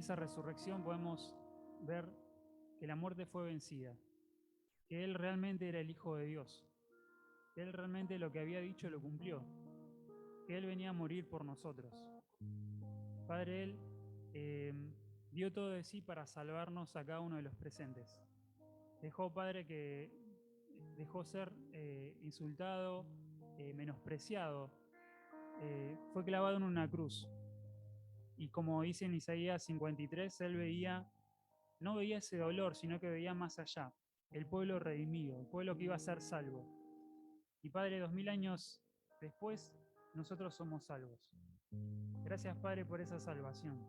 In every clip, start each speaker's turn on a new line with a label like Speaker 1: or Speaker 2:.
Speaker 1: esa resurrección podemos ver que la muerte fue vencida, que Él realmente era el Hijo de Dios, que Él realmente lo que había dicho lo cumplió, que Él venía a morir por nosotros. Padre, Él dio todo de sí para salvarnos a cada uno de los presentes. Dejó, Padre, que dejó ser insultado, menospreciado, fue clavado en una cruz. Y como dice en Isaías 53, Él no veía ese dolor, sino que veía más allá, el pueblo redimido, el pueblo que iba a ser salvo. Y Padre, 2000 años después, nosotros somos salvos. Gracias, Padre, por esa salvación.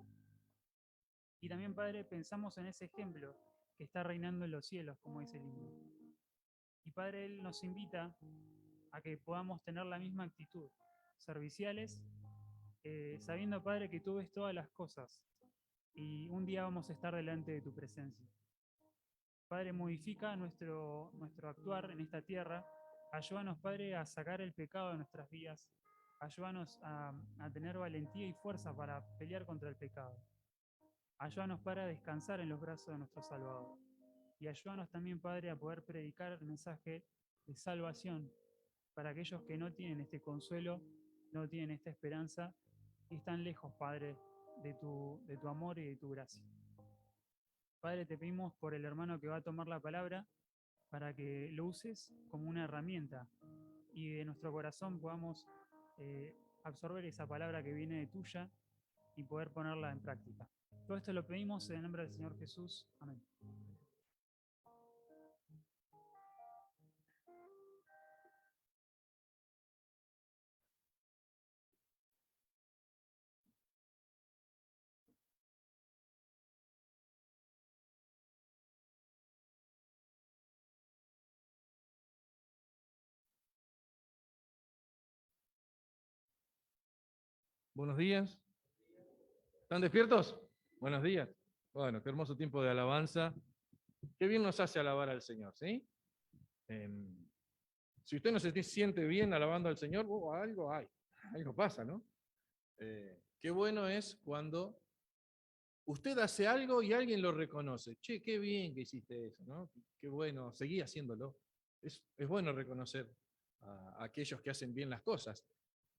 Speaker 1: Y también, Padre, pensamos en ese ejemplo que está reinando en los cielos, como dice el himno. Y Padre, Él nos invita a que podamos tener la misma actitud, serviciales, sabiendo, Padre, que tú ves todas las cosas y un día vamos a estar delante de tu presencia. Padre, modifica nuestro actuar en esta tierra. Ayúdanos, Padre, a sacar el pecado de nuestras vidas. Ayúdanos a tener valentía y fuerza para pelear contra el pecado. Ayúdanos, Padre, a descansar en los brazos de nuestro Salvador. Y ayúdanos también, Padre, a poder predicar el mensaje de salvación para aquellos que no tienen este consuelo, no tienen esta esperanza y están lejos, Padre, de tu amor y de tu gracia. Padre, te pedimos por el hermano que va a tomar la palabra para que lo uses como una herramienta y de nuestro corazón podamos absorber esa palabra que viene de tuya y poder ponerla en práctica. Todo esto lo pedimos en el nombre del Señor Jesús. Amén.
Speaker 2: Buenos días. ¿Están despiertos? Buenos días. Bueno, qué hermoso tiempo de alabanza. Qué bien nos hace alabar al Señor, ¿sí? Si usted no se siente bien alabando al Señor, algo hay, algo pasa, ¿no? Qué bueno es cuando usted hace algo y alguien lo reconoce. Che, qué bien que hiciste eso, ¿no? Qué bueno, seguí haciéndolo. Es bueno reconocer a aquellos que hacen bien las cosas.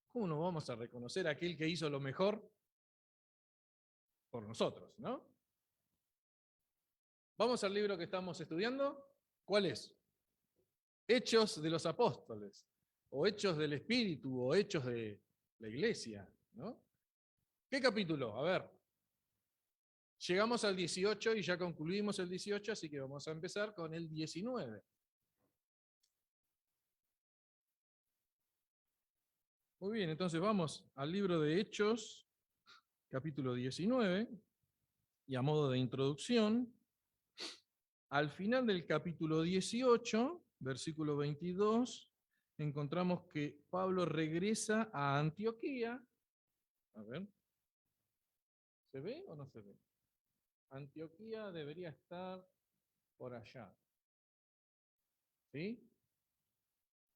Speaker 2: ¿Cómo no vamos a reconocer a aquel que hizo lo mejor por nosotros, ¿no? Vamos al libro que estamos estudiando. ¿Cuál es? Hechos de los Apóstoles, o Hechos del Espíritu, o Hechos de la Iglesia, ¿no? ¿Qué capítulo? A ver. Llegamos al 18 y ya concluimos el 18, así que vamos a empezar con el 19. Muy bien, entonces vamos al libro de Hechos, capítulo 19, y a modo de introducción, al final del capítulo 18, versículo 22, encontramos que Pablo regresa a Antioquía. A ver, ¿se ve o no se ve? Antioquía debería estar por allá. ¿Sí?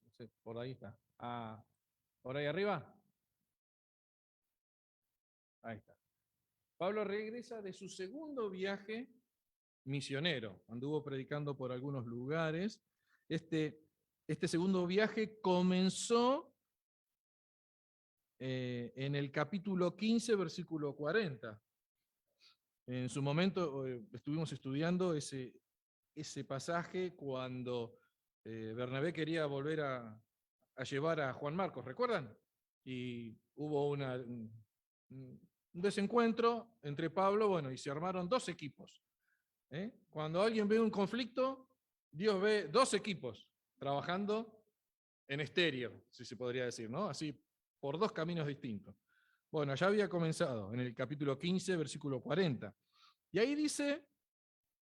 Speaker 2: No sé, por ahí está. Ah, ¿por ahí arriba? Ahí está. Pablo regresa de su segundo viaje misionero. Anduvo predicando por algunos lugares. Este segundo viaje comenzó en el capítulo 15, versículo 40. En su momento estuvimos estudiando ese pasaje cuando Bernabé quería volver a llevar a Juan Marcos, ¿recuerdan? Y hubo un desencuentro entre Pablo, bueno, y se armaron dos equipos. Cuando alguien ve un conflicto, Dios ve dos equipos trabajando en estéreo, si se podría decir, ¿no? Así, por dos caminos distintos. Bueno, ya había comenzado en el capítulo 15, versículo 40. Y ahí dice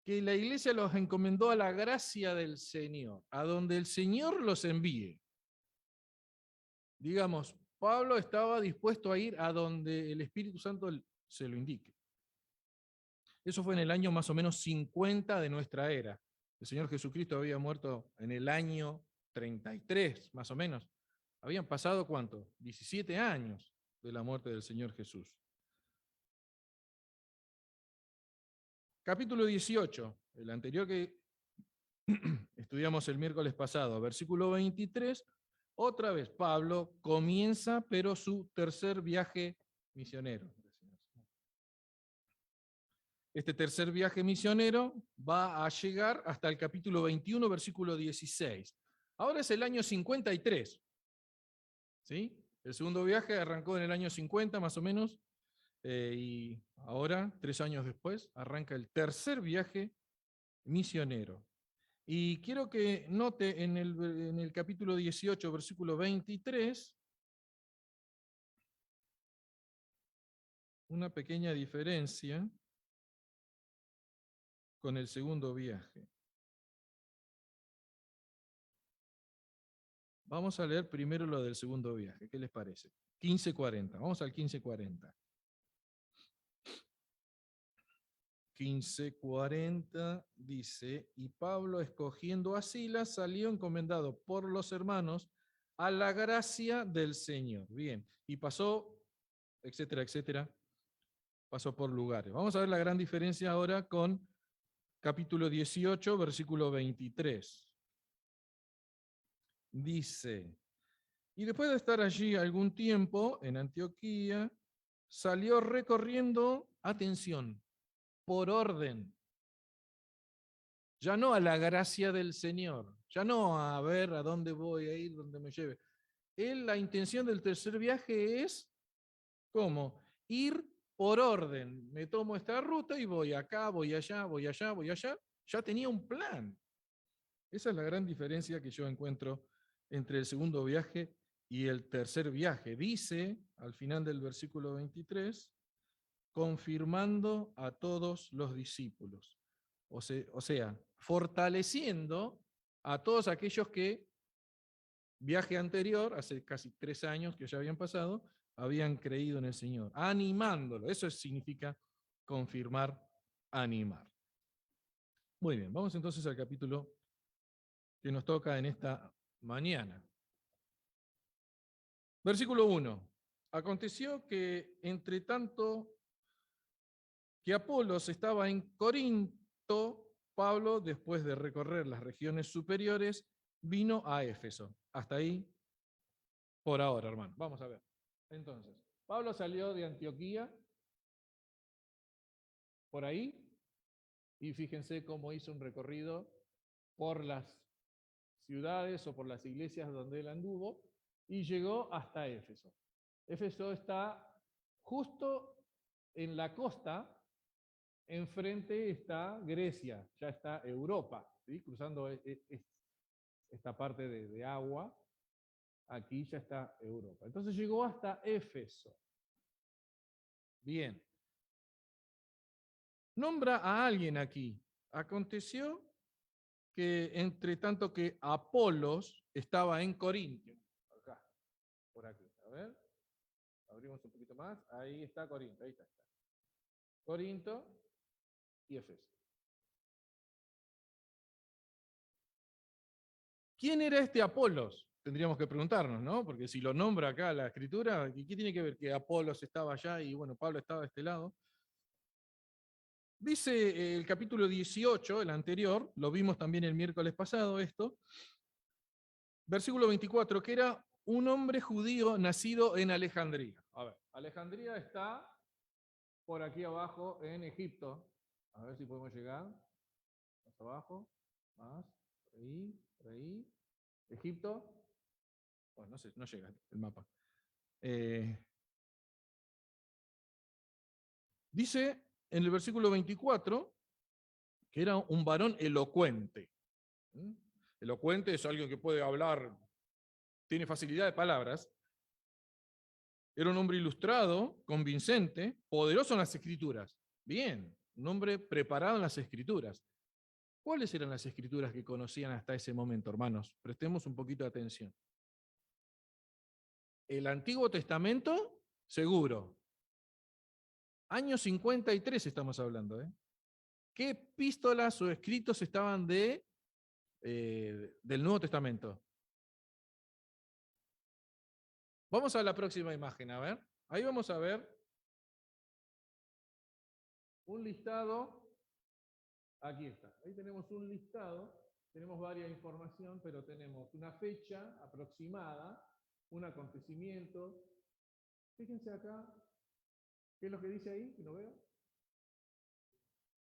Speaker 2: que la iglesia los encomendó a la gracia del Señor, a donde el Señor los envíe. Digamos, Pablo estaba dispuesto a ir a donde el Espíritu Santo se lo indique. Eso fue en el año más o menos 50 de nuestra era. El Señor Jesucristo había muerto en el año 33, más o menos. Habían pasado, ¿cuánto? 17 años de la muerte del Señor Jesús. Capítulo 18, el anterior que estudiamos el miércoles pasado, versículo 23, otra vez Pablo comienza, pero su tercer viaje misionero. Este tercer viaje misionero va a llegar hasta el capítulo 21, versículo 16. Ahora es el año 53. ¿Sí? El segundo viaje arrancó en el año 50 más o menos, y ahora, 3 años después, arranca el tercer viaje misionero. Y quiero que note en el capítulo 18, versículo 23, una pequeña diferencia con el segundo viaje. Vamos a leer primero lo del segundo viaje, ¿qué les parece? 15:40, vamos al 15:40. 15:40 dice, y Pablo, escogiendo a Silas, salió encomendado por los hermanos a la gracia del Señor. Bien, y pasó, etcétera, etcétera, pasó por lugares. Vamos a ver la gran diferencia ahora con capítulo 18, versículo 23. Dice, y después de estar allí algún tiempo en Antioquía, salió recorriendo, atención, por orden. Ya no a la gracia del Señor, ya no a ver a dónde voy a ir, dónde me lleve. La intención del tercer viaje es, ¿cómo? Ir por orden. Me tomo esta ruta y voy acá, voy allá, voy allá, voy allá. Ya tenía un plan. Esa es la gran diferencia que yo encuentro entre el segundo viaje y el tercer viaje. Dice, al final del versículo 23, confirmando a todos los discípulos. O sea, fortaleciendo a todos aquellos que, viaje anterior, hace casi 3 años que ya habían pasado, habían creído en el Señor, animándolo. Eso significa confirmar, animar. Muy bien, vamos entonces al capítulo que nos toca en esta mañana. Versículo 1. Aconteció que entre tanto que Apolos estaba en Corinto, Pablo, después de recorrer las regiones superiores, vino a Éfeso. Hasta ahí, por ahora, hermano. Vamos a ver. Entonces, Pablo salió de Antioquía, por ahí, y fíjense cómo hizo un recorrido por las ciudades o por las iglesias donde él anduvo, y llegó hasta Éfeso. Éfeso está justo en la costa. Enfrente está Grecia, ya está Europa, ¿sí? Cruzando esta parte de agua, aquí ya está Europa. Entonces llegó hasta Éfeso. Bien. Nombra a alguien aquí. Aconteció que entre tanto que Apolos estaba en Corinto, acá, por aquí, a ver, abrimos un poquito más, ahí está Corinto, ahí está. Corinto y Éfeso. ¿Quién era este Apolos? Tendríamos que preguntarnos, ¿no? Porque si lo nombra acá la escritura, ¿qué tiene que ver que Apolos estaba allá y bueno, Pablo estaba de este lado? Dice el capítulo 18, el anterior, lo vimos también el miércoles pasado esto, versículo 24, que era un hombre judío nacido en Alejandría. A ver, Alejandría está por aquí abajo en Egipto. A ver si podemos llegar. Más abajo, más, por ahí. Egipto. Bueno, no sé, no llega el mapa. Dice en el versículo 24 que era un varón elocuente. Elocuente es alguien que puede hablar, tiene facilidad de palabras. Era un hombre ilustrado, convincente, poderoso en las escrituras. Bien, un hombre preparado en las escrituras. ¿Cuáles eran las escrituras que conocían hasta ese momento, hermanos? Prestemos un poquito de atención. El Antiguo Testamento, seguro. Año 53 estamos hablando. ¿Qué epístolas o escritos estaban del Nuevo Testamento? Vamos a la próxima imagen, a ver. Ahí vamos a ver un listado Aquí está. Ahí tenemos un listado, tenemos varias información, pero tenemos una fecha aproximada, un acontecimiento. Fíjense acá, ¿qué es lo que dice ahí? Que no veo.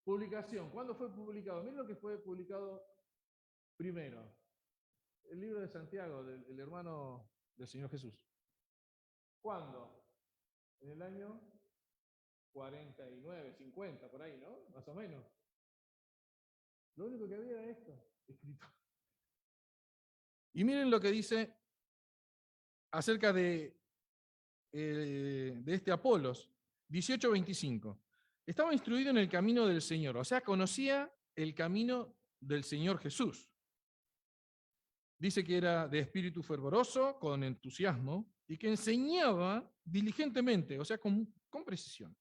Speaker 2: Publicación. ¿Cuándo fue publicado? Miren lo que fue publicado primero. El libro de Santiago, del hermano del Señor Jesús. ¿Cuándo? En el año 49, 50, por ahí, ¿no? Más o menos. Lo único que había era esto, escrito. Y miren lo que dice acerca de este Apolos, 18:25. Estaba instruido en el camino del Señor, o sea, conocía el camino del Señor Jesús. Dice que era de espíritu fervoroso, con entusiasmo, y que enseñaba diligentemente, o sea, con precisión,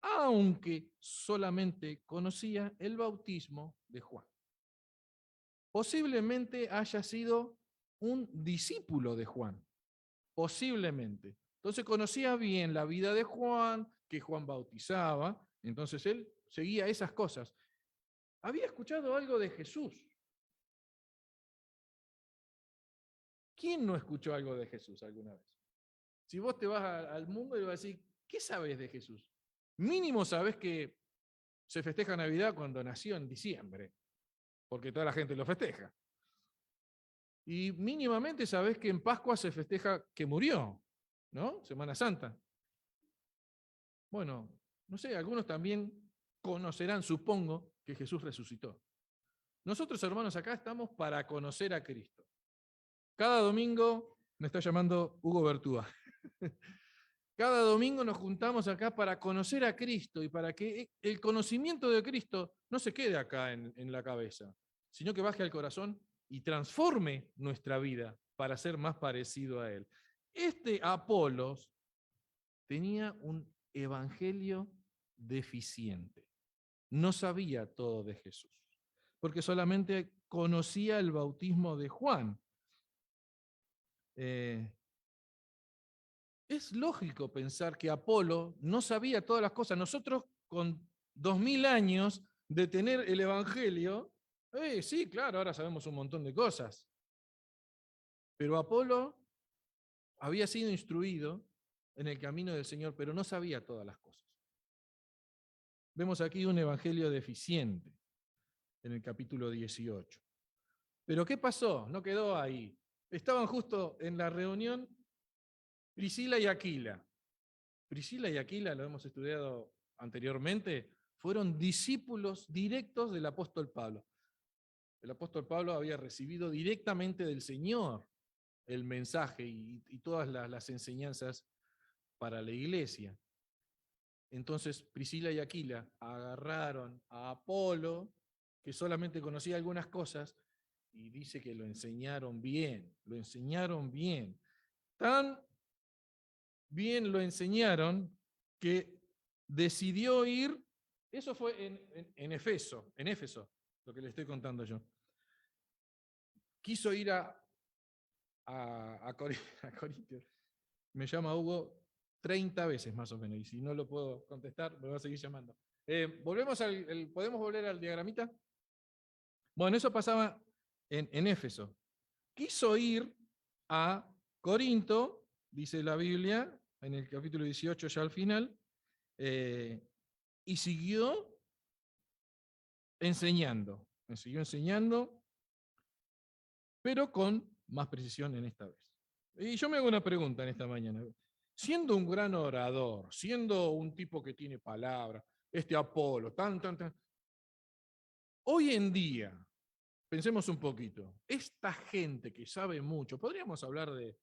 Speaker 2: aunque solamente conocía el bautismo de Juan. Posiblemente haya sido un discípulo de Juan, posiblemente. Entonces conocía bien la vida de Juan, que Juan bautizaba, entonces él seguía esas cosas. Había escuchado algo de Jesús. ¿Quién no escuchó algo de Jesús alguna vez? Si vos te vas al mundo y le vas a decir, ¿qué sabes de Jesús? Mínimo sabes que se festeja Navidad cuando nació en diciembre, porque toda la gente lo festeja. Y mínimamente sabes que en Pascua se festeja que murió, ¿no? Semana Santa. Bueno, no sé, algunos también conocerán, supongo, que Jesús resucitó. Nosotros, hermanos, acá estamos para conocer a Cristo. Cada domingo me está llamando Hugo Bertúa. Cada domingo nos juntamos acá para conocer a Cristo y para que el conocimiento de Cristo no se quede acá en la cabeza, sino que baje al corazón y transforme nuestra vida para ser más parecido a Él. Este Apolos tenía un evangelio deficiente. No sabía todo de Jesús, porque solamente conocía el bautismo de Juan. Es lógico pensar que Apolo no sabía todas las cosas. Nosotros, con 2000 años de tener el Evangelio, sí, claro, ahora sabemos un montón de cosas. Pero Apolo había sido instruido en el camino del Señor, pero no sabía todas las cosas. Vemos aquí un Evangelio deficiente en el capítulo 18. Pero ¿qué pasó? No quedó ahí. Estaban justo en la reunión Priscila y Aquila. Priscila y Aquila, lo hemos estudiado anteriormente, fueron discípulos directos del apóstol Pablo. El apóstol Pablo había recibido directamente del Señor el mensaje y todas las enseñanzas para la iglesia. Entonces Priscila y Aquila agarraron a Apolo, que solamente conocía algunas cosas, y dice que lo enseñaron bien, lo enseñaron bien. Tan bien lo enseñaron que decidió ir, eso fue en Éfeso, lo que le estoy contando yo. Quiso ir a Corintios. Me llama Hugo 30 veces más o menos, y si no lo puedo contestar, me va a seguir llamando. ¿Podemos volver al diagramita? Bueno, eso pasaba en Éfeso. Quiso ir a Corinto, dice la Biblia, en el capítulo 18 ya al final, y siguió enseñando, pero con más precisión en esta vez. Y yo me hago una pregunta en esta mañana. Siendo un gran orador, siendo un tipo que tiene palabra, este Apolo, hoy en día, pensemos un poquito, esta gente que sabe mucho, podríamos hablar de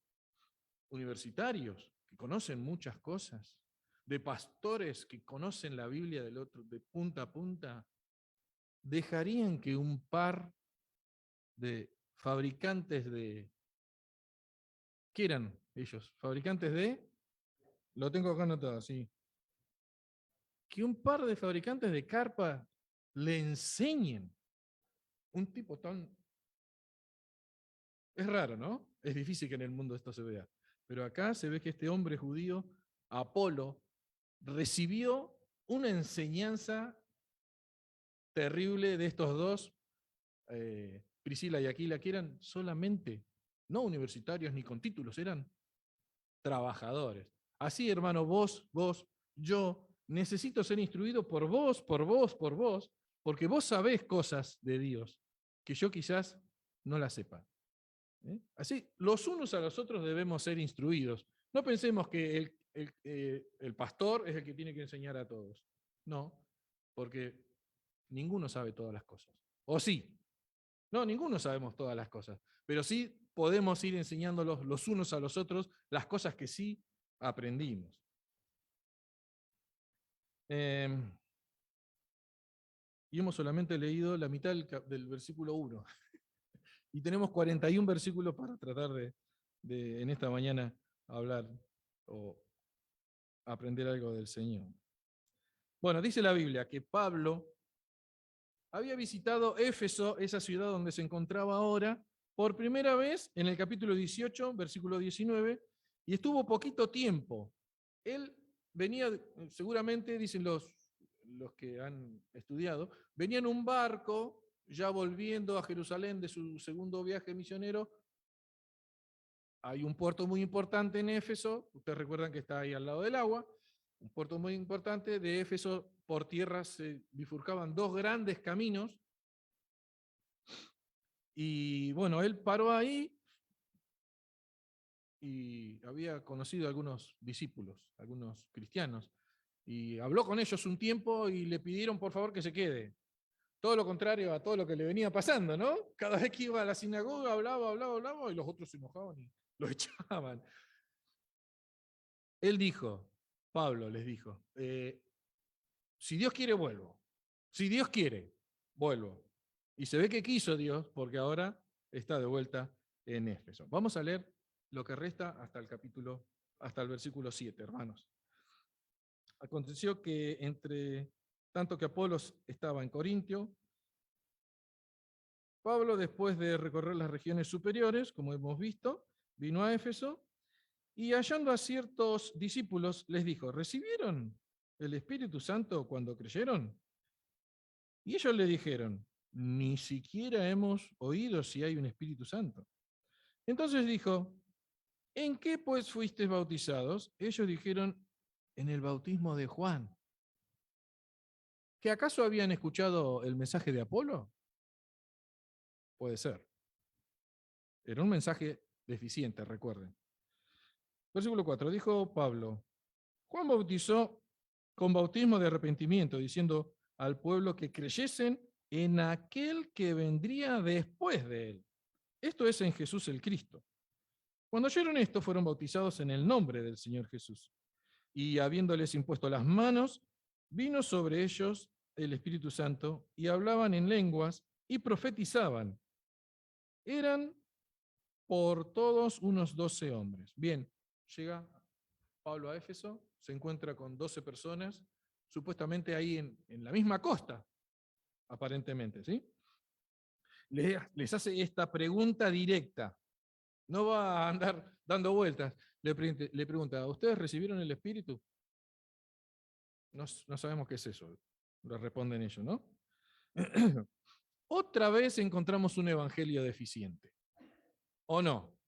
Speaker 2: universitarios que conocen muchas cosas, de pastores que conocen la Biblia del otro de punta a punta, dejarían que un par de fabricantes de... ¿Qué eran ellos? Fabricantes de... Lo tengo acá anotado, sí. Que un par de fabricantes de carpa le enseñen. Un tipo tan... Es raro, ¿no? Es difícil que en el mundo esto se vea. Pero acá se ve que este hombre judío, Apolo, recibió una enseñanza terrible de estos dos, Priscila y Aquila, que eran solamente, no universitarios ni con títulos, eran trabajadores. Así, hermano, vos, yo, necesito ser instruido por vos, porque vos sabés cosas de Dios que yo quizás no las sepa. Así, los unos a los otros debemos ser instruidos. No pensemos que el pastor es el que tiene que enseñar a todos. No, porque ninguno sabe todas las cosas. ¿O sí? No, ninguno sabemos todas las cosas, pero sí podemos ir enseñándolos los unos a los otros las cosas que sí aprendimos. Y hemos solamente leído la mitad del versículo 1. Y tenemos 41 versículos para tratar de en esta mañana hablar o aprender algo del Señor. Bueno, dice la Biblia que Pablo había visitado Éfeso, esa ciudad donde se encontraba ahora, por primera vez en el capítulo 18, versículo 19, y estuvo poquito tiempo. Él venía, seguramente dicen los que han estudiado, venía en un barco, ya volviendo a Jerusalén de su segundo viaje misionero. Hay un puerto muy importante en Éfeso, ustedes recuerdan que está ahí al lado del agua, un puerto muy importante. De Éfeso por tierra se bifurcaban dos grandes caminos, y bueno, él paró ahí y había conocido a algunos discípulos, algunos cristianos, y habló con ellos un tiempo y le pidieron por favor que se quede. Todo lo contrario a todo lo que le venía pasando, ¿no? Cada vez que iba a la sinagoga hablaba, y los otros se enojaban y lo echaban. Él dijo, Pablo les dijo, si Dios quiere, vuelvo. Si Dios quiere, vuelvo. Y se ve que quiso Dios, porque ahora está de vuelta en Éfeso. Vamos a leer lo que resta hasta el versículo 7, hermanos. Aconteció que entre tanto que Apolos estaba en Corintio, Pablo, después de recorrer las regiones superiores, como hemos visto, vino a Éfeso, y hallando a ciertos discípulos, les dijo, ¿recibieron el Espíritu Santo cuando creyeron? Y ellos le dijeron, ni siquiera hemos oído si hay un Espíritu Santo. Entonces dijo, ¿en qué pues fuisteis bautizados? Ellos dijeron, en el bautismo de Juan. ¿Que acaso habían escuchado el mensaje de Apolo? Puede ser. Era un mensaje deficiente, recuerden. Versículo 4, dijo Pablo, Juan bautizó con bautismo de arrepentimiento, diciendo al pueblo que creyesen en aquel que vendría después de él. Esto es en Jesús el Cristo. Cuando oyeron esto, fueron bautizados en el nombre del Señor Jesús. Y habiéndoles impuesto las manos, vino sobre ellos el Espíritu Santo, y hablaban en lenguas y profetizaban. Eran por todos unos 12 hombres. Bien, llega Pablo a Éfeso, se encuentra con 12 personas, supuestamente ahí en la misma costa, aparentemente, ¿sí? Les hace esta pregunta directa. No va a andar dando vueltas. Le pregunta, ¿ustedes recibieron el Espíritu? No sabemos qué es eso. Le responden ellos, ¿no? Otra vez encontramos un evangelio deficiente. ¿O no?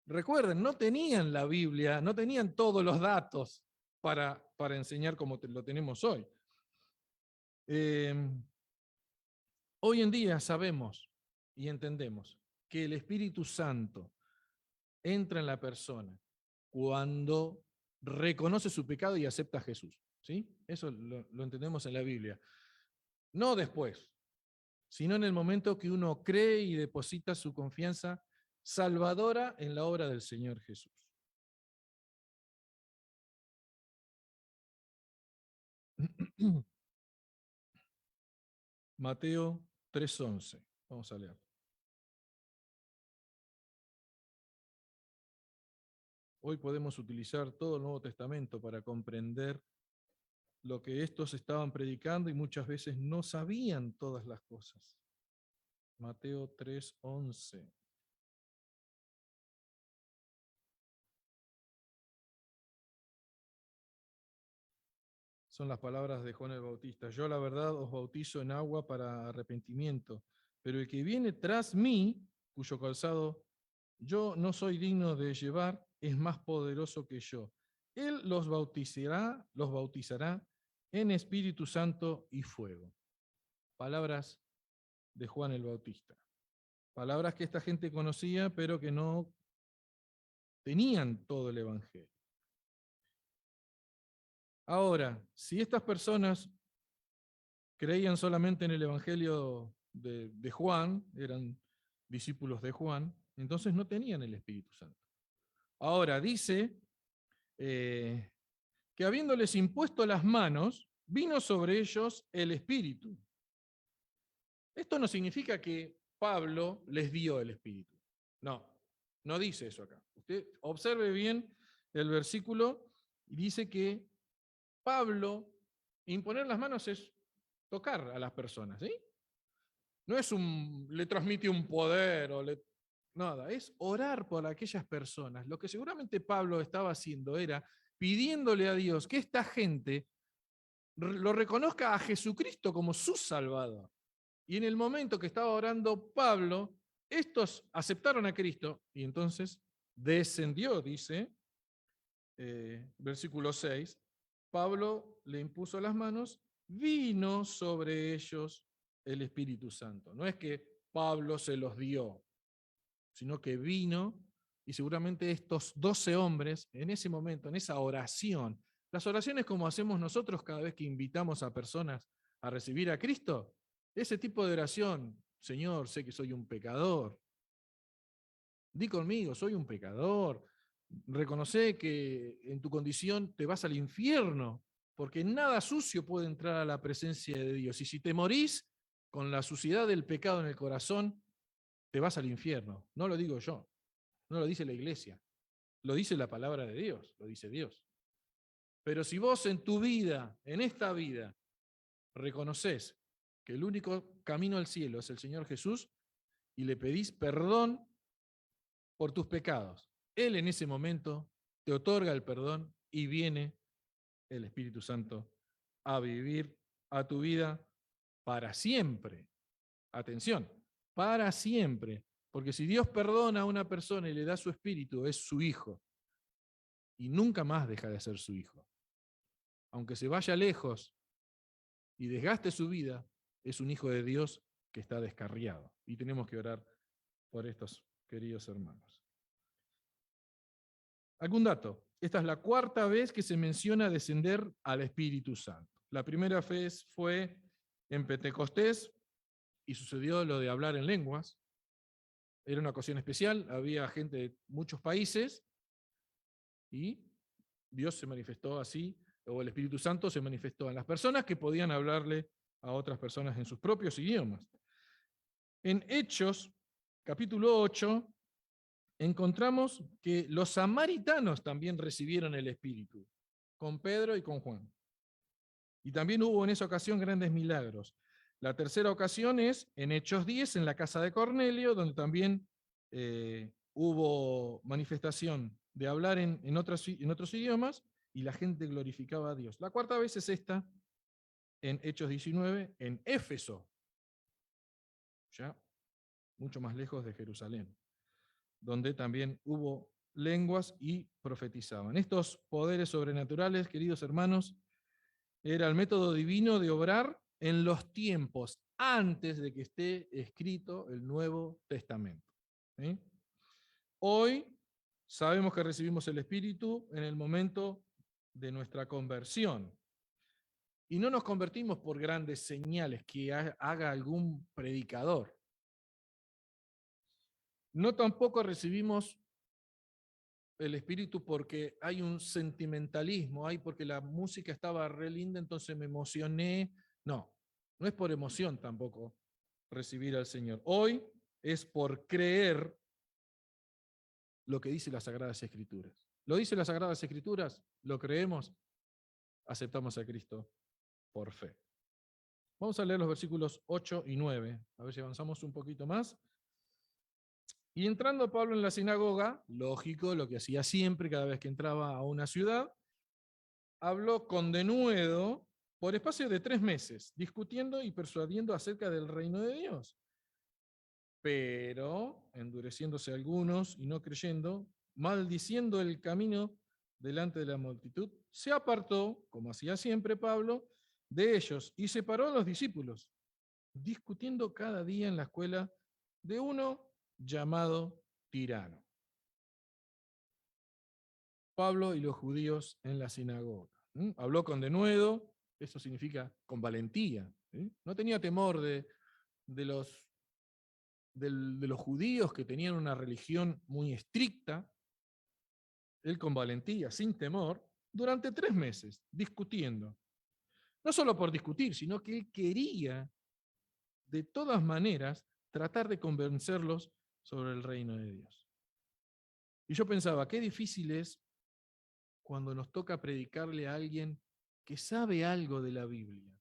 Speaker 2: Recuerden, no tenían la Biblia, no tenían todos los datos para enseñar como lo tenemos hoy. Hoy en día sabemos y entendemos que el Espíritu Santo entra en la persona cuando reconoce su pecado y acepta a Jesús. ¿Sí? Eso lo entendemos en la Biblia. No después, sino en el momento que uno cree y deposita su confianza salvadora en la obra del Señor Jesús. Mateo 3:11. Vamos a leer. Hoy podemos utilizar todo el Nuevo Testamento para comprender lo que estos estaban predicando y muchas veces no sabían todas las cosas. Mateo 3:11. Son las palabras de Juan el Bautista. Yo la verdad os bautizo en agua para arrepentimiento, pero el que viene tras mí, cuyo calzado yo no soy digno de llevar, es más poderoso que yo. Él los bautizará en Espíritu Santo y fuego. Palabras de Juan el Bautista. Palabras que esta gente conocía, pero que no tenían todo el Evangelio. Ahora, si estas personas creían solamente en el Evangelio de Juan, eran discípulos de Juan, entonces no tenían el Espíritu Santo. Ahora dice que habiéndoles impuesto las manos, vino sobre ellos el Espíritu. Esto no significa que Pablo les dio el Espíritu. No, no dice eso acá. Usted observe bien el versículo y dice que Pablo, imponer las manos es tocar a las personas, ¿sí? No es le transmite un poder o nada, es orar por aquellas personas. Lo que seguramente Pablo estaba haciendo era pidiéndole a Dios que esta gente lo reconozca a Jesucristo como su Salvador. Y en el momento que estaba orando Pablo, estos aceptaron a Cristo y entonces descendió, dice, versículo 6, Pablo le impuso las manos, vino sobre ellos el Espíritu Santo. No es que Pablo se los dio, sino que vino, y seguramente estos 12 hombres, en ese momento, en esa oración, las oraciones como hacemos nosotros cada vez que invitamos a personas a recibir a Cristo, ese tipo de oración, Señor, sé que soy un pecador, di conmigo, soy un pecador, reconoce que en tu condición te vas al infierno, porque nada sucio puede entrar a la presencia de Dios, y si te morís con la suciedad del pecado en el corazón, te vas al infierno. No lo digo yo, no lo dice la iglesia, lo dice la palabra de Dios, lo dice Dios. Pero si vos en tu vida, en esta vida, reconoces que el único camino al cielo es el Señor Jesús y le pedís perdón por tus pecados, Él en ese momento te otorga el perdón y viene el Espíritu Santo a vivir a tu vida para siempre. Atención, para siempre. Porque si Dios perdona a una persona y le da su espíritu, es su hijo. Y nunca más deja de ser su hijo. Aunque se vaya lejos y desgaste su vida, es un hijo de Dios que está descarriado. Y tenemos que orar por estos queridos hermanos. Algún dato. Esta es la cuarta vez que se menciona descender al Espíritu Santo. La primera vez fue en Pentecostés y sucedió lo de hablar en lenguas. Era una ocasión especial, había gente de muchos países y Dios se manifestó así, o el Espíritu Santo se manifestó en las personas que podían hablarle a otras personas en sus propios idiomas. En Hechos, capítulo 8, encontramos que los samaritanos también recibieron el Espíritu, con Pedro y con Juan. Y también hubo en esa ocasión grandes milagros. La tercera ocasión es en Hechos 10, en la casa de Cornelio, donde también hubo manifestación de hablar en otros idiomas y la gente glorificaba a Dios. La cuarta vez es esta, en Hechos 19, en Éfeso, ya mucho más lejos de Jerusalén, donde también hubo lenguas y profetizaban. Estos poderes sobrenaturales, queridos hermanos, era el método divino de obrar en los tiempos antes de que esté escrito el Nuevo Testamento. ¿Sí? Hoy sabemos que recibimos el Espíritu en el momento de nuestra conversión. Y no nos convertimos por grandes señales que haga algún predicador. No tampoco recibimos el Espíritu porque hay un sentimentalismo, porque la música estaba re linda, entonces me emocioné. No, no es por emoción tampoco recibir al Señor. Hoy es por creer lo que dice las Sagradas Escrituras. ¿Lo dice las Sagradas Escrituras? ¿Lo creemos? Aceptamos a Cristo por fe. Vamos a leer los versículos 8 y 9, a ver si avanzamos un poquito más. Y entrando Pablo en la sinagoga, lógico, lo que hacía siempre cada vez que entraba a una ciudad, habló con denuedo por espacio de 3 meses, discutiendo y persuadiendo acerca del reino de Dios. Pero, endureciéndose algunos y no creyendo, maldiciendo el camino delante de la multitud, se apartó, como hacía siempre Pablo, de ellos y separó a los discípulos, discutiendo cada día en la escuela de uno llamado Tirano. Pablo y los judíos en la sinagoga. Habló con denuedo, eso significa con valentía. No tenía temor de los judíos que tenían una religión muy estricta. Él con valentía, sin temor, durante 3 meses, discutiendo. No solo por discutir, sino que él quería, de todas maneras, tratar de convencerlos sobre el reino de Dios. Y yo pensaba, qué difícil es cuando nos toca predicarle a alguien que sabe algo de la Biblia.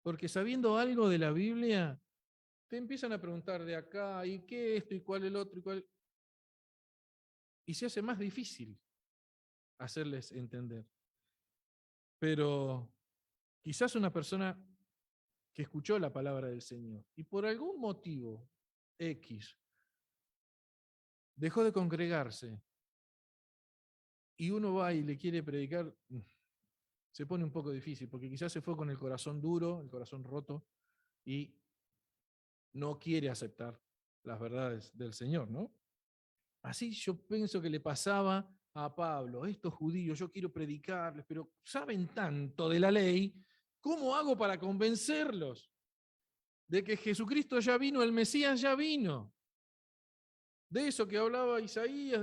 Speaker 2: Porque sabiendo algo de la Biblia, te empiezan a preguntar de acá, ¿y qué esto, y cuál el otro, y cuál? Y se hace más difícil hacerles entender. Pero quizás una persona que escuchó la palabra del Señor y por algún motivo X dejó de congregarse y uno va y le quiere predicar, se pone un poco difícil, porque quizás se fue con el corazón duro, el corazón roto, y no quiere aceptar las verdades del Señor, ¿no? Así yo pienso que le pasaba a Pablo, estos judíos, yo quiero predicarles, pero saben tanto de la ley, ¿cómo hago para convencerlos de que Jesucristo ya vino, el Mesías ya vino? De eso que hablaba Isaías,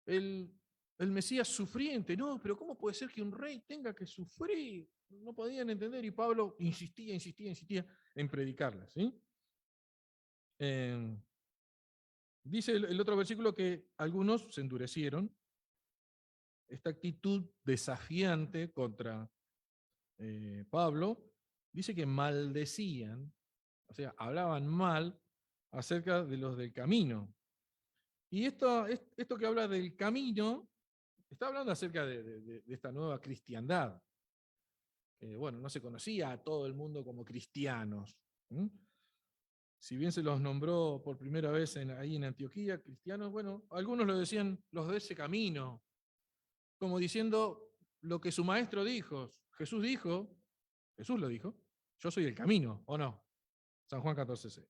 Speaker 2: el Mesías sufriente. No, pero ¿cómo puede ser que un rey tenga que sufrir? No podían entender y Pablo insistía en predicarles. ¿Sí? Dice el otro versículo que algunos se endurecieron. Esta actitud desafiante contra Pablo, dice que maldecían, o sea, hablaban mal acerca de los del camino. Y esto que habla del camino, está hablando acerca de esta nueva cristiandad. Bueno, no se conocía a todo el mundo como cristianos. Si bien se los nombró por primera vez ahí en Antioquía, cristianos, bueno, algunos lo decían los de ese camino, como diciendo lo que su maestro dijo. Jesús lo dijo, yo soy el camino, ¿o no? San Juan 14:6.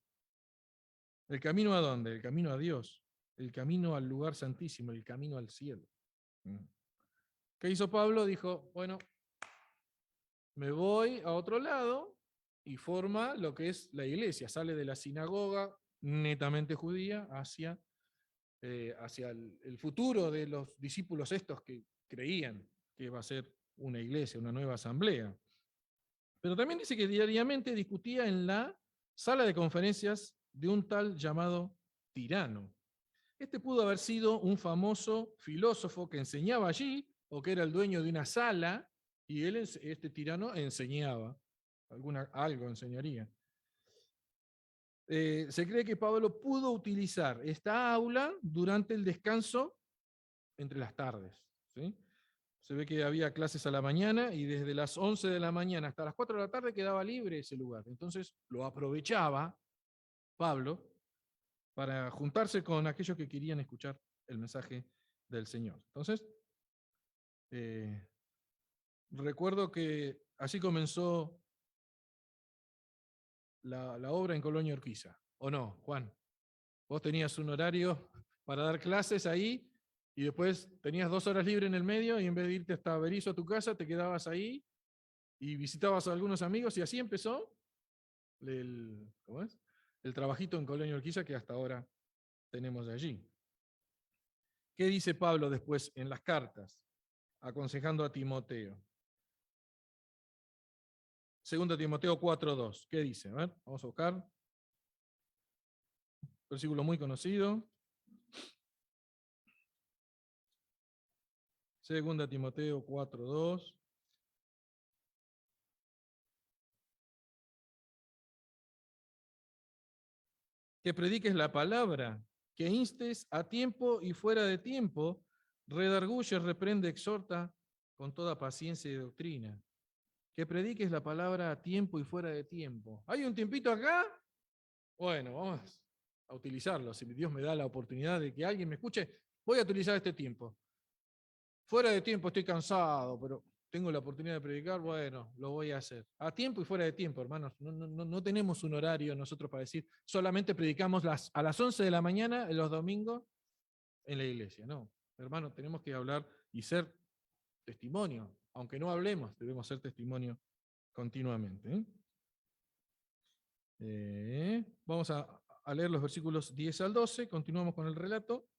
Speaker 2: ¿El camino a dónde? El camino a Dios, el camino al lugar santísimo, el camino al cielo. ¿Qué hizo Pablo? Dijo, bueno, me voy a otro lado y forma lo que es la iglesia. Sale de la sinagoga netamente judía hacia el futuro de los discípulos estos que creían que iba a ser una iglesia, una nueva asamblea. Pero también dice que diariamente discutía en la sala de conferencias de un tal llamado Tirano. Este pudo haber sido un famoso filósofo que enseñaba allí, o que era el dueño de una sala, y este Tirano enseñaba, algo enseñaría. Se cree que Pablo pudo utilizar esta aula durante el descanso entre las tardes. ¿Sí? Se ve que había clases a la mañana y desde las 11 de la mañana hasta las 4 de la tarde quedaba libre ese lugar. Entonces lo aprovechaba Pablo para juntarse con aquellos que querían escuchar el mensaje del Señor. Entonces, recuerdo que así comenzó la obra en Colonia Urquiza. ¿O no, Juan? Vos tenías un horario para dar clases ahí y después tenías 2 horas libres en el medio y en vez de irte hasta Berisso a tu casa, te quedabas ahí y visitabas a algunos amigos y así empezó el trabajito en Colonia Urquiza que hasta ahora tenemos allí. ¿Qué dice Pablo después en las cartas, aconsejando a Timoteo? 2 Timoteo 4:2. ¿Qué dice? A ver, vamos a buscar. Versículo muy conocido. 2 Timoteo 4:2. Que prediques la palabra, que instes a tiempo y fuera de tiempo, redarguye, reprende, exhorta con toda paciencia y doctrina, que prediques la palabra a tiempo y fuera de tiempo. ¿Hay un tiempito acá? Bueno, vamos a utilizarlo. Si Dios me da la oportunidad de que alguien me escuche, voy a utilizar este tiempo. Fuera de tiempo estoy cansado, pero tengo la oportunidad de predicar, bueno, lo voy a hacer. A tiempo y fuera de tiempo, hermanos. No tenemos un horario nosotros para decir, solamente predicamos a las 11 de la mañana los domingos en la iglesia. No, hermanos, tenemos que hablar y ser testimonio. Aunque no hablemos, debemos ser testimonio continuamente. Vamos a leer los versículos 10 al 12, continuamos con el relato.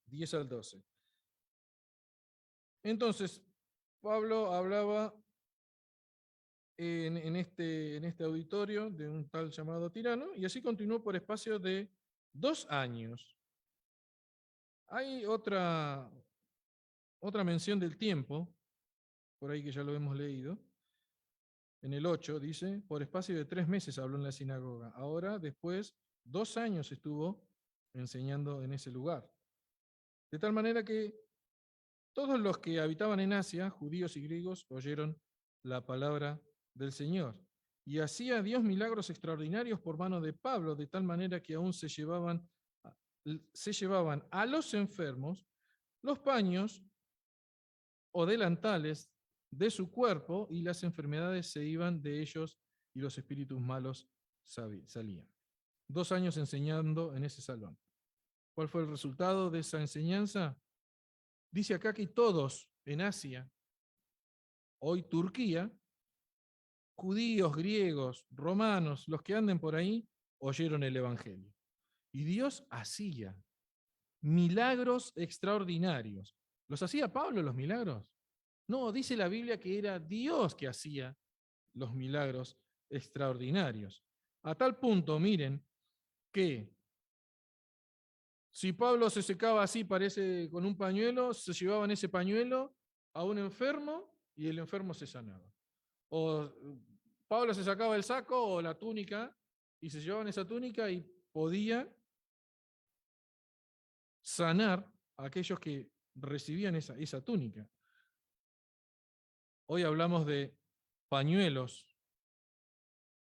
Speaker 2: 10 al 12. Entonces, Pablo hablaba en este auditorio de un tal llamado Tirano, y así continuó por espacio de 2 años. Hay otra mención del tiempo, por ahí que ya lo hemos leído. En el 8 dice, por espacio de 3 meses habló en la sinagoga. Ahora, después, 2 años estuvo enseñando en ese lugar. De tal manera que todos los que habitaban en Asia, judíos y griegos, oyeron la palabra del Señor. Y hacía Dios milagros extraordinarios por mano de Pablo, de tal manera que aún se llevaban a los enfermos los paños o delantales de su cuerpo, y las enfermedades se iban de ellos y los espíritus malos salían. 2 años enseñando en ese salón. ¿Cuál fue el resultado de esa enseñanza? Dice acá que todos en Asia, hoy Turquía, judíos, griegos, romanos, los que anden por ahí, oyeron el Evangelio. Y Dios hacía milagros extraordinarios. ¿Los hacía Pablo los milagros? No, dice la Biblia que era Dios que hacía los milagros extraordinarios. A tal punto, miren, que si Pablo se secaba así, parece con un pañuelo, se llevaban ese pañuelo a un enfermo y el enfermo se sanaba. O Pablo se sacaba el saco o la túnica y se llevaban esa túnica y podía sanar a aquellos que recibían esa túnica. Hoy hablamos de pañuelos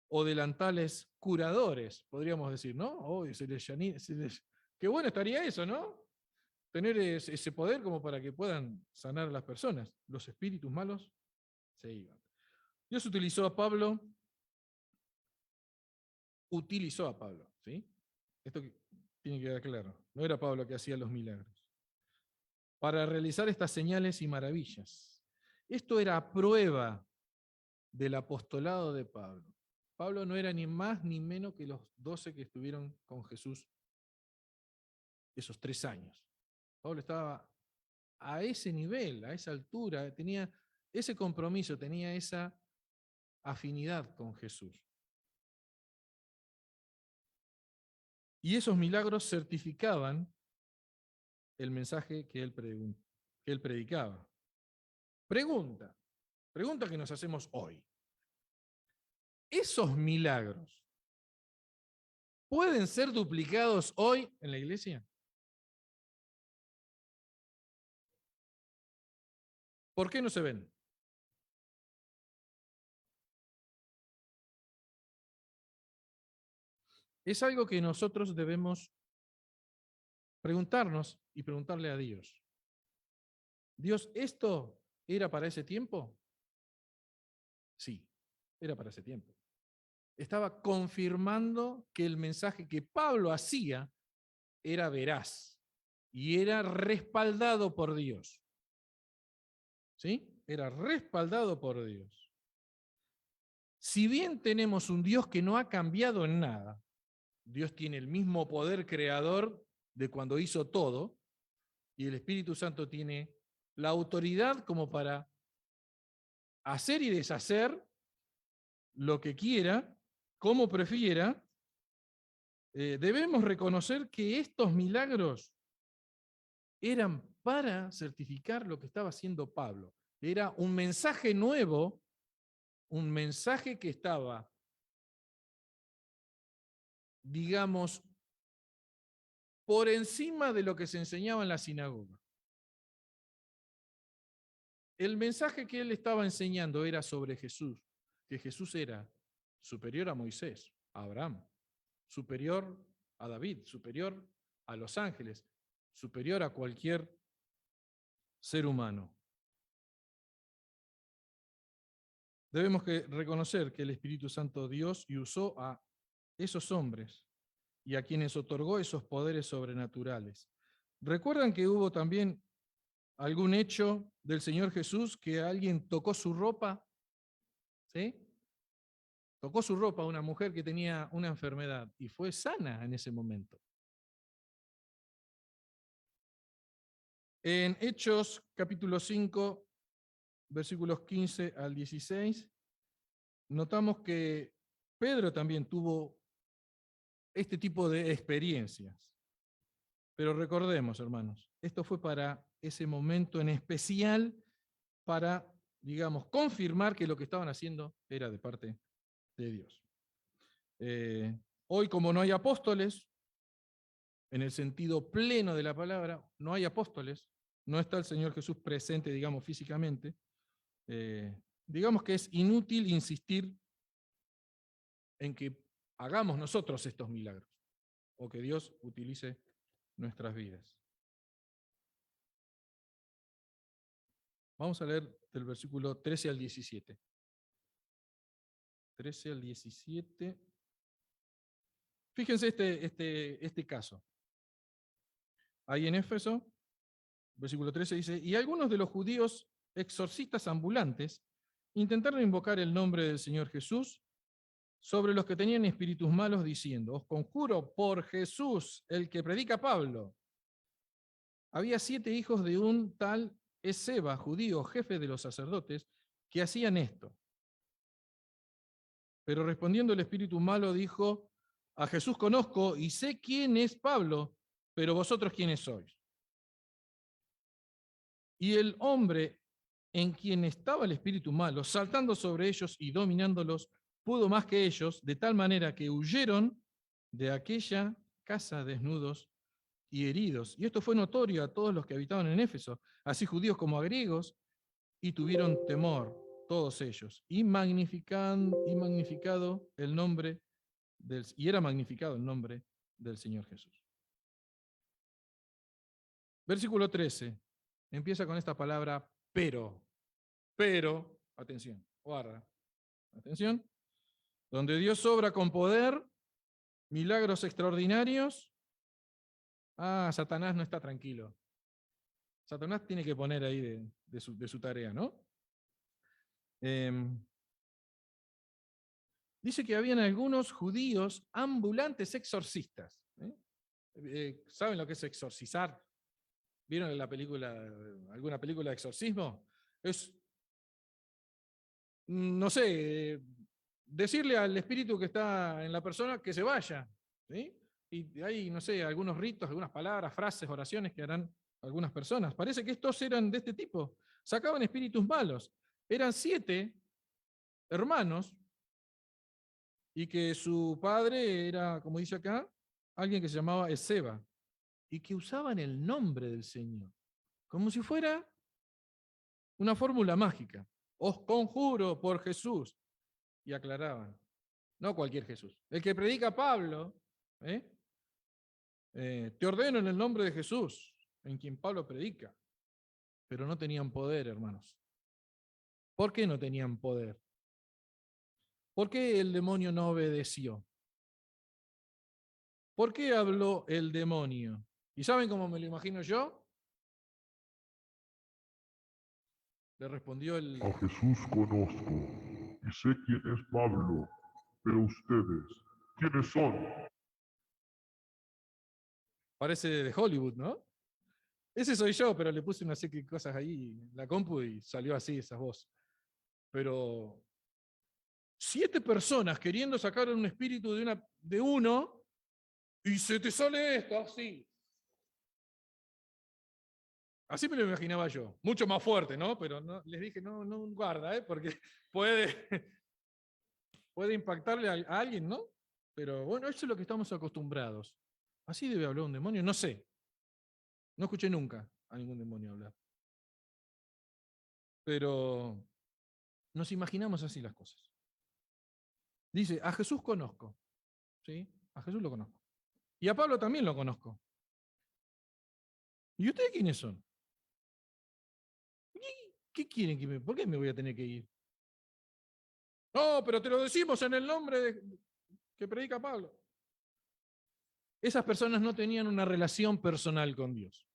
Speaker 2: o delantales curadores, podríamos decir, ¿no? Hoy qué bueno estaría eso, ¿no? Tener ese poder como para que puedan sanar a las personas. Los espíritus malos se iban. Dios utilizó a Pablo, ¿sí? Esto tiene que quedar claro. No era Pablo que hacía los milagros. Para realizar estas señales y maravillas. Esto era prueba del apostolado de Pablo. Pablo no era ni más ni menos que los 12 que estuvieron con Jesús esos 3 años. Pablo estaba a ese nivel, a esa altura, tenía ese compromiso, tenía esa afinidad con Jesús. Y esos milagros certificaban el mensaje que él predicaba. Pregunta que nos hacemos hoy. ¿Esos milagros pueden ser duplicados hoy en la iglesia? ¿Por qué no se ven? Es algo que nosotros debemos preguntarnos y preguntarle a Dios. Dios, ¿esto era para ese tiempo? Sí, era para ese tiempo. Estaba confirmando que el mensaje que Pablo hacía era veraz y era respaldado por Dios. ¿Sí? Era respaldado por Dios. Si bien tenemos un Dios que no ha cambiado en nada, Dios tiene el mismo poder creador de cuando hizo todo, y el Espíritu Santo tiene la autoridad como para hacer y deshacer lo que quiera, como prefiera, debemos reconocer que estos milagros eran para certificar lo que estaba haciendo Pablo. Era un mensaje nuevo, un mensaje que estaba, digamos, por encima de lo que se enseñaba en la sinagoga. el mensaje que él estaba enseñando era sobre Jesús, que Jesús era superior a Moisés, a Abraham, superior a David, superior a los ángeles, superior a cualquier ser humano. Debemos reconocer que el Espíritu Santo Dios y usó a esos hombres y a quienes otorgó esos poderes sobrenaturales. ¿Recuerdan que hubo también algún hecho del Señor Jesús que alguien tocó su ropa? ¿Sí? Tocó su ropa una mujer que tenía una enfermedad y fue sana en ese momento. En Hechos capítulo 5, versículos 15 al 16, notamos que Pedro también tuvo este tipo de experiencias. Pero recordemos, hermanos, esto fue para ese momento en especial para, digamos, confirmar que lo que estaban haciendo era de parte de Dios. Hoy, como no hay apóstoles, en el sentido pleno de la palabra, no hay apóstoles, no está el Señor Jesús presente, digamos, físicamente, digamos que es inútil insistir en que hagamos nosotros estos milagros, o que Dios utilice nuestras vidas. Vamos a leer del versículo 13 al 17. 13 al 17. Fíjense este caso. Ahí en Éfeso, versículo 13 dice, y algunos de los judíos exorcistas ambulantes intentaron invocar el nombre del Señor Jesús sobre los que tenían espíritus malos, diciendo, os conjuro por Jesús, el que predica Pablo. Había 7 hijos de un tal Esceva, judío, jefe de los sacerdotes, que hacían esto. Pero respondiendo el espíritu malo dijo, a Jesús conozco y sé quién es Pablo, pero vosotros quiénes sois. Y el hombre en quien estaba el espíritu malo, saltando sobre ellos y dominándolos, pudo más que ellos, de tal manera que huyeron de aquella casa desnudos y heridos. Y esto fue notorio a todos los que habitaban en Éfeso, así judíos como a griegos, y tuvieron temor todos ellos. Y era magnificado el nombre del Señor Jesús. Versículo 13. Empieza con esta palabra pero, atención, guarda, atención, donde Dios obra con poder, milagros extraordinarios, Satanás no está tranquilo. Satanás tiene que poner ahí de su tarea, ¿no? Dice que habían algunos judíos ambulantes exorcistas. ¿Saben lo que es exorcizar? ¿Vieron alguna película de exorcismo? Es, no sé, decirle al espíritu que está en la persona que se vaya. ¿Sí? Y hay, no sé, algunos ritos, algunas palabras, frases, oraciones que harán algunas personas. Parece que estos eran de este tipo. Sacaban espíritus malos. Eran 7 hermanos y que su padre era, como dice acá, alguien que se llamaba Esceva y que usaban el nombre del Señor, como si fuera una fórmula mágica. Os conjuro por Jesús. Y aclaraban, no cualquier Jesús. El que predica Pablo, te ordeno en el nombre de Jesús, en quien Pablo predica. Pero no tenían poder, hermanos. ¿Por qué no tenían poder? ¿Por qué el demonio no obedeció? ¿Por qué habló el demonio? ¿Y saben cómo me lo imagino yo? Le respondió el...
Speaker 3: A Jesús conozco y sé quién es Pablo, pero ustedes, ¿quiénes son?
Speaker 2: Parece de Hollywood, ¿no? Ese soy yo, pero le puse una serie de cosas ahí en la compu y salió así esa voz. Pero 7 personas queriendo sacar un espíritu de uno y se te sale esto así. Así me lo imaginaba yo. Mucho más fuerte, ¿no? Pero no, les dije, no guarda, porque puede impactarle a alguien, ¿no? Pero bueno, eso es lo que estamos acostumbrados. ¿Así debe hablar un demonio? No sé. No escuché nunca a ningún demonio hablar. pero nos imaginamos así las cosas. Dice, a Jesús conozco. ¿Sí? A Jesús lo conozco. Y a Pablo también lo conozco. ¿Y ustedes quiénes son? ¿Qué quieren que por qué me voy a tener que ir? No, pero te lo decimos en el nombre que predica Pablo. Esas personas no tenían una relación personal con Dios.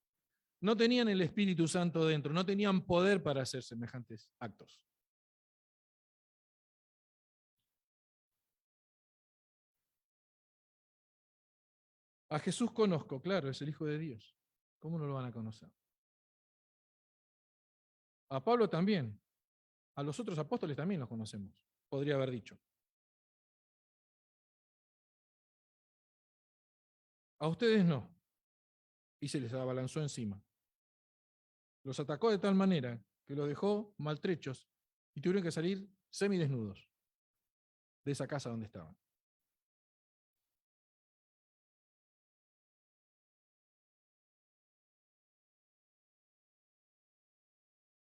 Speaker 2: No tenían el Espíritu Santo dentro, no tenían poder para hacer semejantes actos. A Jesús conozco, claro, es el Hijo de Dios. ¿Cómo no lo van a conocer? A Pablo también. A los otros apóstoles también los conocemos, podría haber dicho. A ustedes no. Y se les abalanzó encima. Los atacó de tal manera que los dejó maltrechos y tuvieron que salir semidesnudos de esa casa donde estaban.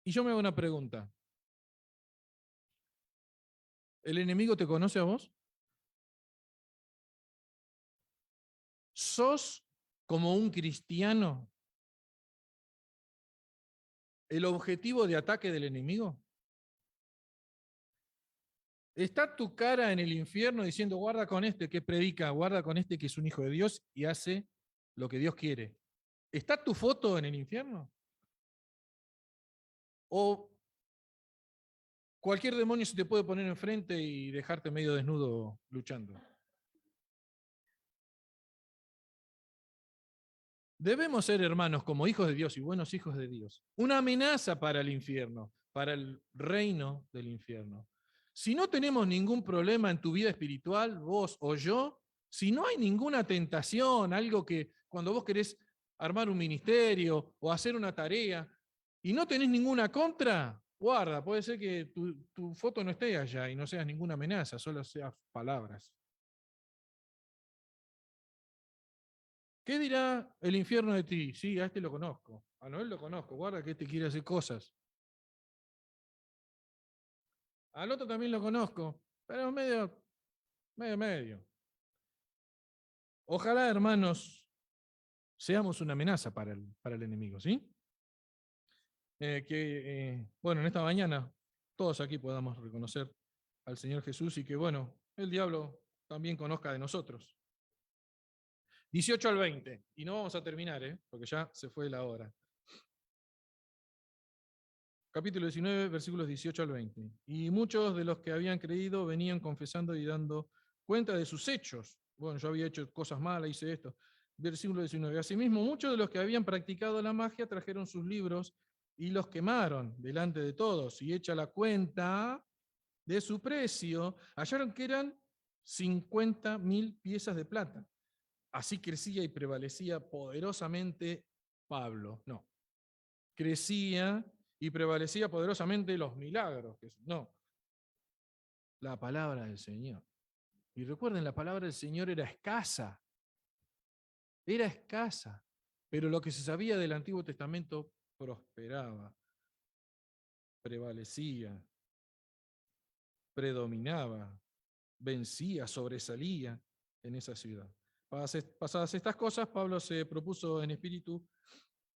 Speaker 2: Y yo me hago una pregunta. ¿El enemigo te conoce a vos? ¿Sos como un cristiano el objetivo de ataque del enemigo? ¿Está tu cara en el infierno diciendo, guarda con este que predica, guarda con este que es un hijo de Dios y hace lo que Dios quiere? ¿Está tu foto en el infierno? ¿O cualquier demonio se te puede poner enfrente y dejarte medio desnudo luchando? Debemos ser, hermanos, como hijos de Dios y buenos hijos de Dios, una amenaza para el infierno, para el reino del infierno. Si no tenemos ningún problema en tu vida espiritual, vos o yo, si no hay ninguna tentación, algo que cuando vos querés armar un ministerio o hacer una tarea y no tenés ninguna contra, guarda, puede ser que tu foto no esté allá y no seas ninguna amenaza, solo seas palabras. ¿Qué dirá el infierno de ti? Sí, a este lo conozco. A Noel lo conozco. Guarda que este quiere hacer cosas. Al otro también lo conozco, pero medio. Ojalá, hermanos, seamos una amenaza para el enemigo, ¿sí? Bueno, en esta mañana todos aquí podamos reconocer al Señor Jesús y que, bueno, el diablo también conozca de nosotros. 18 al 20, y no vamos a terminar, porque ya se fue la hora. Capítulo 19, versículos 18 al 20. Y muchos de los que habían creído venían confesando y dando cuenta de sus hechos. Bueno, yo había hecho cosas malas, hice esto. Versículo 19. Asimismo, muchos de los que habían practicado la magia trajeron sus libros y los quemaron delante de todos. Y hecha la cuenta de su precio, hallaron que eran 50.000 piezas de plata. Así crecía y prevalecía poderosamente Pablo. No, crecía y prevalecía poderosamente los milagros. No, la palabra del Señor. Y recuerden, la palabra del Señor era escasa, pero lo que se sabía del Antiguo Testamento prosperaba, prevalecía, predominaba, vencía, sobresalía en esa ciudad. Pasadas estas cosas, Pablo se propuso en espíritu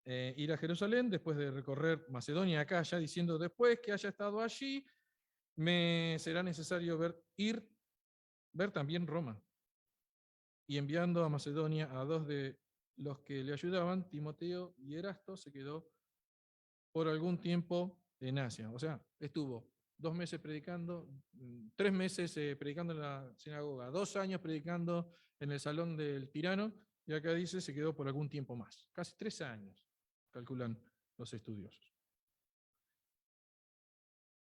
Speaker 2: ir a Jerusalén después de recorrer Macedonia y Acaya, diciendo, después que haya estado allí, me será necesario ver también Roma. Y enviando a Macedonia a 2 de los que le ayudaban, Timoteo y Erasto, se quedó por algún tiempo en Asia. O sea, estuvo 2 meses predicando, 3 meses predicando en la sinagoga, 2 años predicando en el salón del tirano, y acá dice se quedó por algún tiempo más. Casi 3 años, calculan los estudiosos.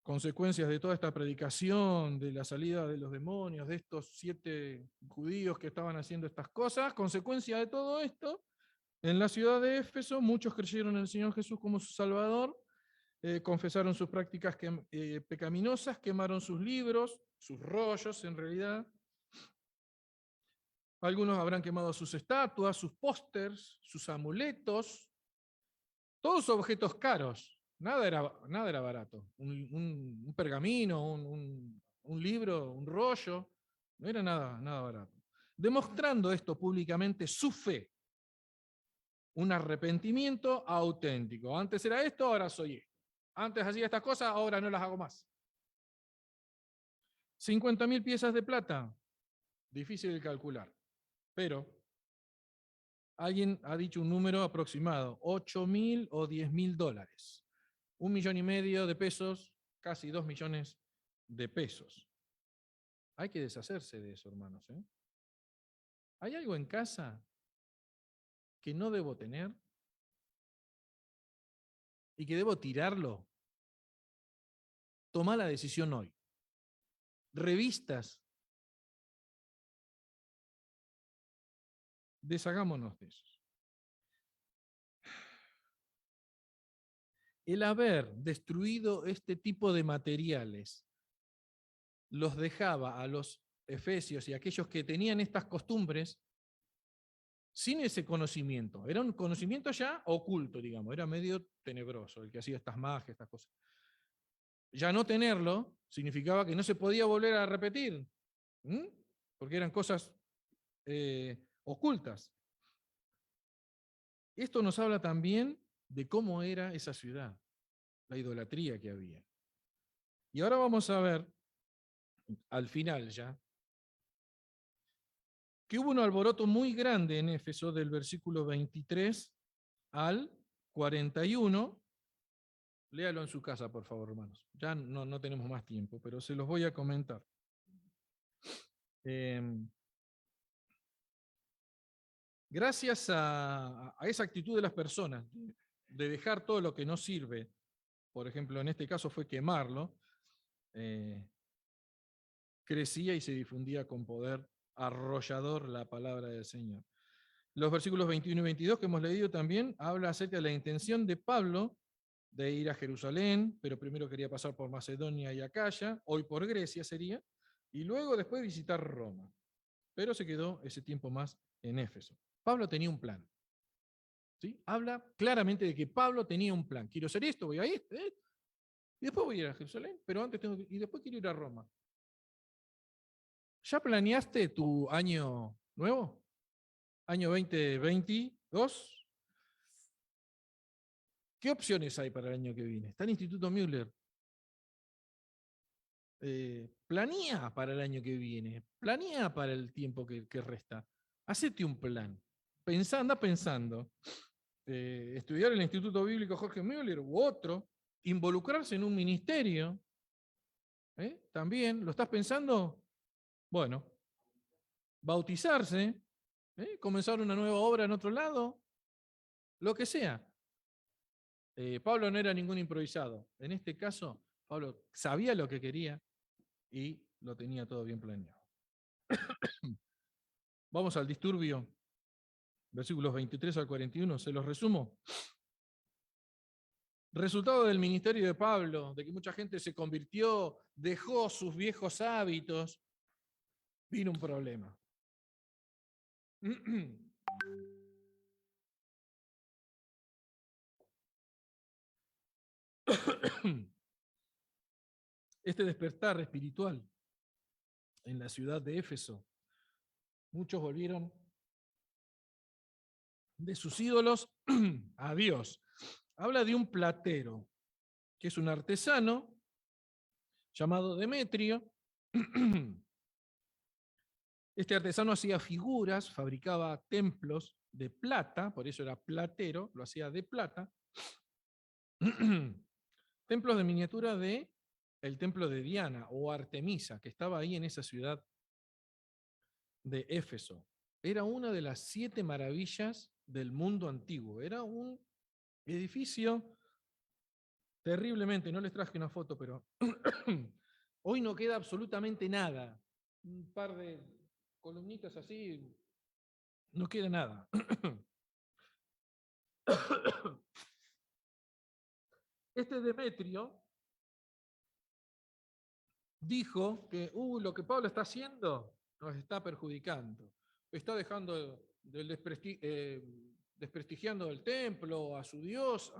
Speaker 2: Consecuencias de toda esta predicación, de la salida de los demonios, de estos 7 judíos que estaban haciendo estas cosas, consecuencia de todo esto, en la ciudad de Éfeso muchos creyeron en el Señor Jesús como su Salvador, confesaron sus prácticas pecaminosas, quemaron sus libros, sus rollos en realidad. Algunos habrán quemado sus estatuas, sus pósters, sus amuletos, todos objetos caros Nada era barato. Un pergamino, un libro, un rollo, no era nada barato. Demostrando esto públicamente su fe, un arrepentimiento auténtico. Antes era esto, ahora soy esto. Antes hacía estas cosas, ahora no las hago más. 50.000 piezas de plata, difícil de calcular, pero alguien ha dicho un número aproximado, 8.000 o 10.000 dólares. 1,5 millones de pesos, casi 2 millones de pesos. Hay que deshacerse de eso, hermanos, ¿eh? ¿Hay algo en casa que no debo tener y que debo tirarlo? Toma la decisión hoy. Revistas, deshagámonos de esos. El haber destruido este tipo de materiales los dejaba a los efesios y a aquellos que tenían estas costumbres sin ese conocimiento. Era un conocimiento ya oculto, digamos, era medio tenebroso el que hacía estas magias, estas cosas. Ya no tenerlo significaba que no se podía volver a repetir, porque eran cosas ocultas. Esto nos habla también de cómo era esa ciudad, la idolatría que había. Y ahora vamos a ver, al final ya, que hubo un alboroto muy grande en Éfeso del versículo 23 al 41. Léalo en su casa, por favor, hermanos. Ya no tenemos más tiempo, pero se los voy a comentar. Gracias a esa actitud de las personas, de dejar todo lo que no sirve, por ejemplo, en este caso fue quemarlo, crecía y se difundía con poder arrollador la palabra del Señor. Los versículos 21 y 22 que hemos leído también habla acerca de la intención de Pablo de ir a Jerusalén, pero primero quería pasar por Macedonia y Acaya, hoy por Grecia sería, y luego después visitar Roma. Pero se quedó ese tiempo más en Éfeso. Pablo tenía un plan. ¿Sí? Habla claramente de que Pablo tenía un plan. Quiero hacer esto, voy a esto, y después voy a ir a Jerusalén, pero antes y después quiero ir a Roma. ¿Ya planeaste tu año nuevo? Año 2022. ¿Qué opciones hay para el año que viene? Está el Instituto Müller. Planea para el año que viene. Planea para el tiempo que resta. Hacete un plan. Anda pensando. Estudiar en el Instituto Bíblico Jorge Müller u otro. Involucrarse en un ministerio. También, ¿lo estás pensando? Bueno. Bautizarse. Comenzar una nueva obra en otro lado. Lo que sea. Pablo no era ningún improvisado. En este caso, Pablo sabía lo que quería y lo tenía todo bien planeado. Vamos al disturbio, versículos 23 al 41, se los resumo. Resultado del ministerio de Pablo, de que mucha gente se convirtió, dejó sus viejos hábitos, vino un problema. Este despertar espiritual en la ciudad de Éfeso, muchos volvieron de sus ídolos a Dios. Habla de un platero, que es un artesano llamado Demetrio. Este artesano hacía figuras, fabricaba templos de plata, por eso era platero, lo hacía de plata. Templos de miniatura de el templo de Diana o Artemisa, que estaba ahí en esa ciudad de Éfeso. Era una de las 7 maravillas del mundo antiguo. Era un edificio terriblemente, no les traje una foto, pero hoy no queda absolutamente nada. Un par de columnitas así, no queda nada. Este Demetrio dijo que lo que Pablo está haciendo nos está perjudicando. Está dejando desprestigiando el templo, a su Dios.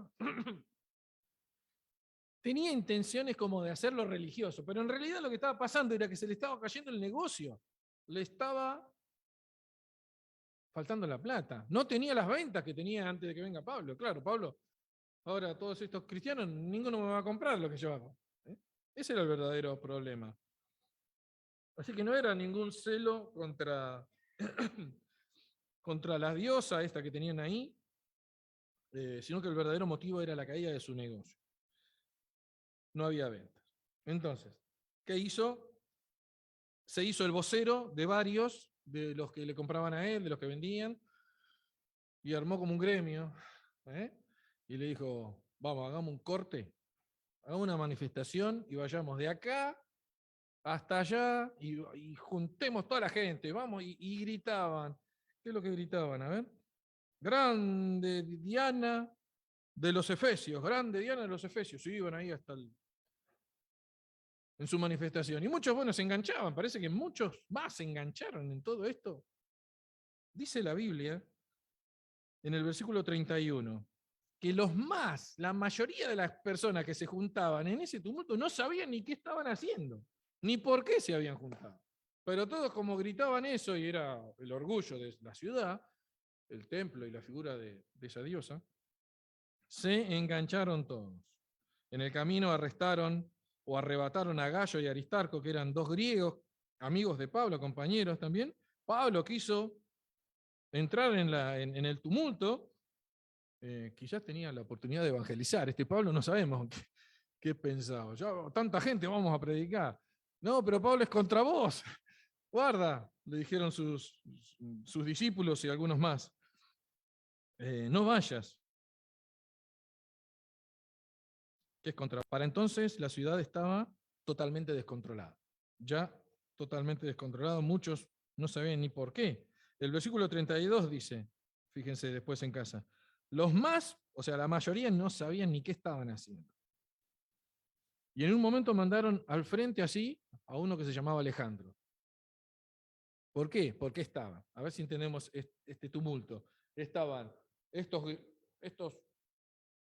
Speaker 2: tenía intenciones como de hacerlo religioso, pero en realidad lo que estaba pasando era que se le estaba cayendo el negocio, le estaba faltando la plata, no tenía las ventas que tenía antes de que venga Pablo. Claro, Pablo, ahora todos estos cristianos, ninguno me va a comprar lo que yo hago. ¿Eh? Ese era el verdadero problema. Así que no era ningún celo contra, contra la diosa esta que tenían ahí, sino que el verdadero motivo era la caída de su negocio. No había ventas. Entonces, ¿qué hizo? Se hizo el vocero de varios de los que le compraban a él, de los que vendían, y armó como un gremio, ¿eh? Y le dijo, vamos, hagamos un corte, hagamos una manifestación y vayamos de acá hasta allá y juntemos toda la gente, vamos, y gritaban. ¿Qué es lo que gritaban? A ver. Grande Diana de los Efesios, grande Diana de los Efesios. Y iban ahí hasta en su manifestación. Y muchos, bueno, se enganchaban. Parece que muchos más se engancharon en todo esto. Dice la Biblia, en el versículo 31, que la mayoría de las personas que se juntaban en ese tumulto no sabían ni qué estaban haciendo, ni por qué se habían juntado. Pero todos como gritaban eso, y era el orgullo de la ciudad, el templo y la figura de esa diosa, se engancharon todos. En el camino arrestaron o arrebataron a Gayo y Aristarco, que eran dos griegos, amigos de Pablo, compañeros también. Pablo quiso entrar en el tumulto, quizás tenía la oportunidad de evangelizar. Este Pablo no sabemos qué pensaba. Ya, tanta gente vamos a predicar. No, pero Pablo es contra vos. Guarda, le dijeron sus discípulos y algunos más. No vayas. Que es contra. Para entonces la ciudad estaba totalmente descontrolada. Ya totalmente descontrolada. Muchos no sabían ni por qué. El versículo 32 dice, fíjense después en casa, los más, o sea, la mayoría no sabían ni qué estaban haciendo. Y en un momento mandaron al frente así a uno que se llamaba Alejandro. ¿Por qué? Porque estaba. A ver si entendemos este tumulto. Estaban estos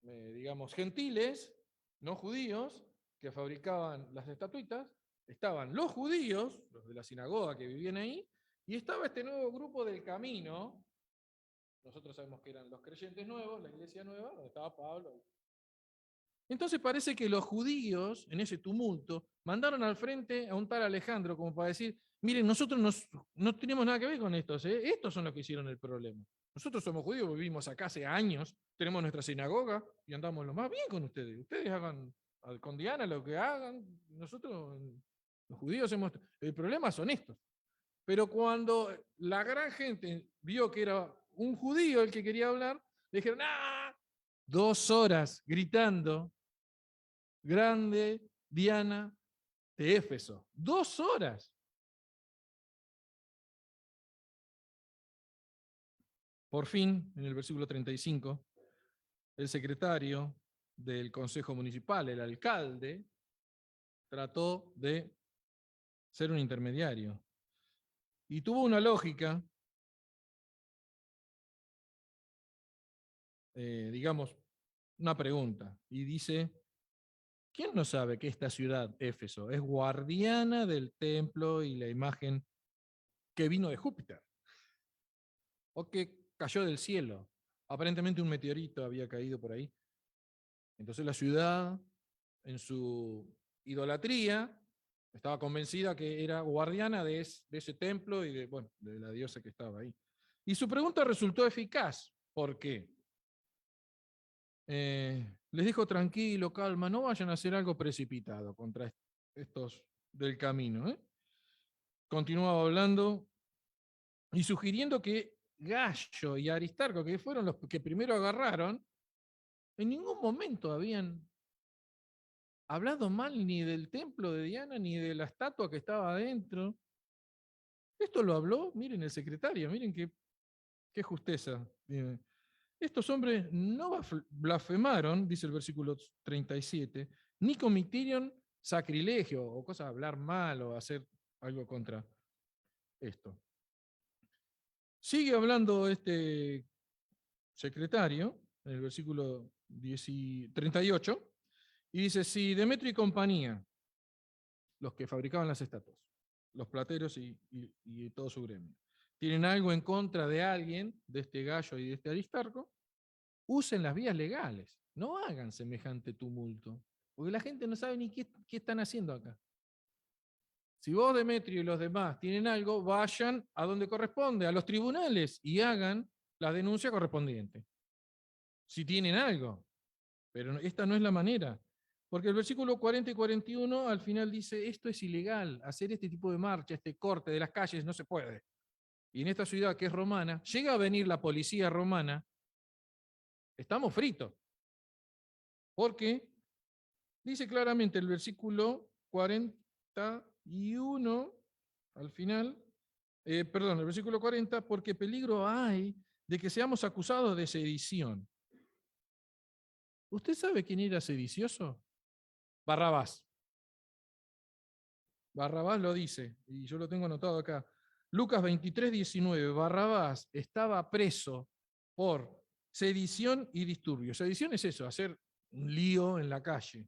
Speaker 2: digamos, gentiles, no judíos, que fabricaban las estatuitas, estaban los judíos, los de la sinagoga que vivían ahí, y estaba este nuevo grupo del camino, nosotros sabemos que eran los creyentes nuevos, la iglesia nueva, donde estaba Pablo. Entonces parece que los judíos, en ese tumulto, mandaron al frente a un tal Alejandro como para decir, miren, nosotros no tenemos nada que ver con estos, ¿eh? Estos son los que hicieron el problema. Nosotros somos judíos, vivimos acá hace años, tenemos nuestra sinagoga y andamos lo más bien con ustedes. Ustedes hagan con Diana lo que hagan, nosotros, los judíos, el problema son estos. Pero cuando la gran gente vio que era un judío el que quería hablar, le dijeron, ¡ah! 2 horas gritando, grande Diana de Éfeso. 2 horas. Por fin, en el versículo 35, el secretario del Consejo Municipal, el alcalde, trató de ser un intermediario. Y tuvo una lógica, digamos, una pregunta. Y dice, ¿quién no sabe que esta ciudad, Éfeso, es guardiana del templo y la imagen que vino de Júpiter? O que cayó del cielo. Aparentemente un meteorito había caído por ahí. Entonces la ciudad, en su idolatría, estaba convencida que era guardiana de ese templo y de la diosa que estaba ahí. Y su pregunta resultó eficaz. ¿Por qué? Les dijo, tranquilo, calma, no vayan a hacer algo precipitado contra estos del camino. Continuaba hablando y sugiriendo que Gayo y Aristarco, que fueron los que primero agarraron, en ningún momento habían hablado mal ni del templo de Diana ni de la estatua que estaba adentro. Esto lo habló, miren el secretario, miren qué justeza. Estos hombres no blasfemaron, dice el versículo 37, ni cometieron sacrilegio o cosa de hablar mal o hacer algo contra esto. Sigue hablando este secretario, en el versículo 38, Y dice, si Demetrio y compañía, los que fabricaban las estatuas, los plateros y todo su gremio, tienen algo en contra de alguien, de este Gallo y de este Aristarco, usen las vías legales, no hagan semejante tumulto, porque la gente no sabe ni qué están haciendo acá. Si vos, Demetrio, y los demás tienen algo, vayan a donde corresponde, a los tribunales, y hagan la denuncia correspondiente. Si tienen algo. Pero esta no es la manera. Porque el versículo 40 y 41 al final dice, esto es ilegal, hacer este tipo de marcha, este corte de las calles, no se puede. Y en esta ciudad que es romana, llega a venir la policía romana, estamos fritos. Porque dice claramente el versículo 41, al final, perdón, el versículo 40, porque peligro hay de que seamos acusados de sedición. ¿Usted sabe quién era sedicioso? Barrabás. Barrabás lo dice, y yo lo tengo anotado acá. Lucas 23, 19. Barrabás estaba preso por sedición y disturbio. Sedición es eso, hacer un lío en la calle.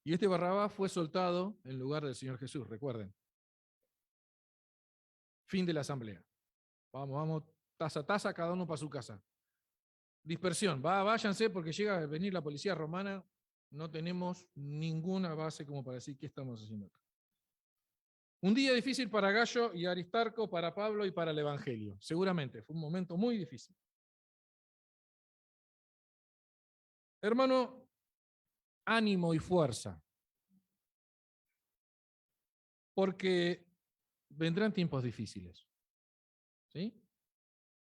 Speaker 2: Y este Barrabás fue soltado en lugar del Señor Jesús, recuerden. Fin de la asamblea. Vamos, taza a taza, cada uno para su casa. Dispersión, váyanse porque llega a venir la policía romana, no tenemos ninguna base como para decir qué estamos haciendo acá. Un día difícil para Gallo y Aristarco, para Pablo y para el Evangelio. Seguramente, fue un momento muy difícil. Hermano, ánimo y fuerza. Porque vendrán tiempos difíciles. ¿Sí?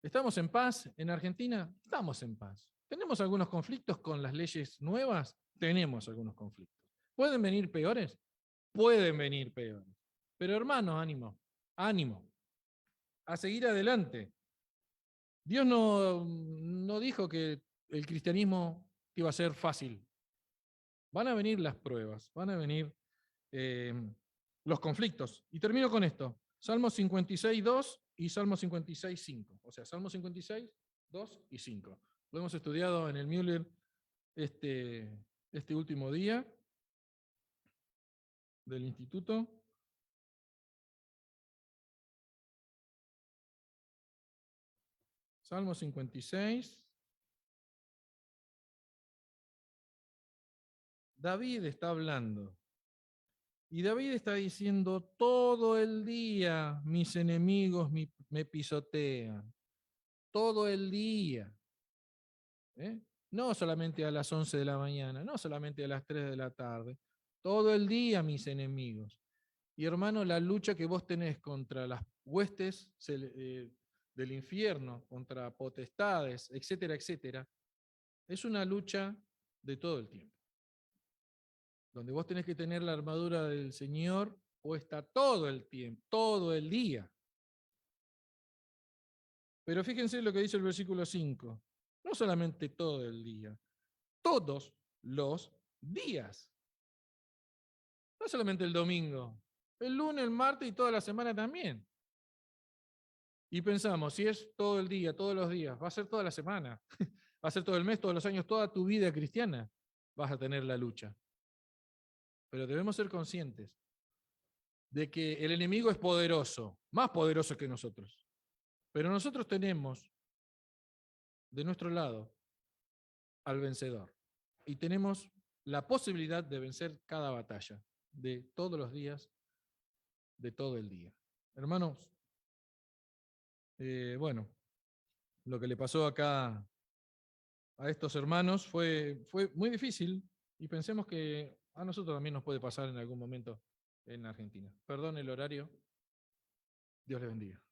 Speaker 2: ¿Estamos en paz en Argentina? Estamos en paz. ¿Tenemos algunos conflictos con las leyes nuevas? Tenemos algunos conflictos. ¿Pueden venir peores? Pueden venir peores. Pero hermano, ánimo, ánimo, a seguir adelante. Dios no dijo que el cristianismo iba a ser fácil. Van a venir las pruebas, van a venir los conflictos. Y termino con esto. Salmo 56, 2 y Salmo 56, 5. O sea, Salmo 56, 2 y 5. Lo hemos estudiado en el Müller este último día del instituto. Salmo 56. David está hablando. Y David está diciendo, todo el día mis enemigos me pisotean. Todo el día. No solamente a las 11 de la mañana, no solamente a las 3 de la tarde. Todo el día mis enemigos. Y hermano, la lucha que vos tenés contra las huestes del infierno, contra potestades, etcétera, etcétera, es una lucha de todo el tiempo. Donde vos tenés que tener la armadura del Señor puesta todo el tiempo, todo el día. Pero fíjense lo que dice el versículo 5. No solamente todo el día, todos los días. No solamente el domingo, el lunes, el martes y toda la semana también. Y pensamos, si es todo el día, todos los días, va a ser toda la semana, va a ser todo el mes, todos los años, toda tu vida cristiana, vas a tener la lucha. Pero debemos ser conscientes de que el enemigo es poderoso, más poderoso que nosotros. Pero nosotros tenemos de nuestro lado al vencedor. Y tenemos la posibilidad de vencer cada batalla, de todos los días, de todo el día. Hermanos, bueno, lo que le pasó acá a estos hermanos fue muy difícil y pensemos que a nosotros también nos puede pasar en algún momento en Argentina. Perdón el horario. Dios les bendiga.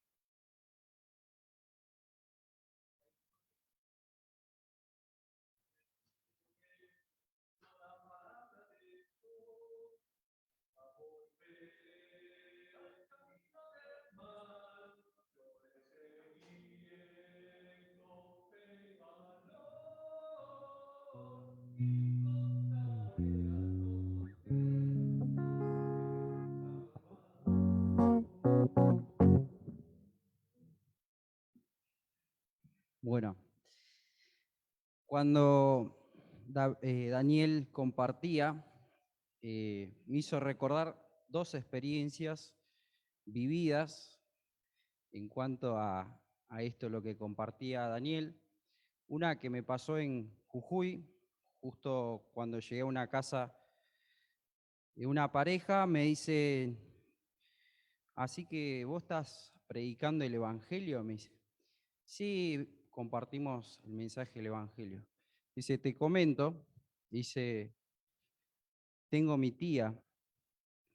Speaker 4: Bueno, Cuando Daniel compartía, me hizo recordar dos experiencias vividas en cuanto a esto, lo que compartía Daniel. Una que me pasó en Jujuy, justo cuando llegué a una casa de una pareja, me dice, así que vos estás predicando el Evangelio, me dice. Sí, compartimos el mensaje del Evangelio. Dice, te comento, dice, tengo mi tía,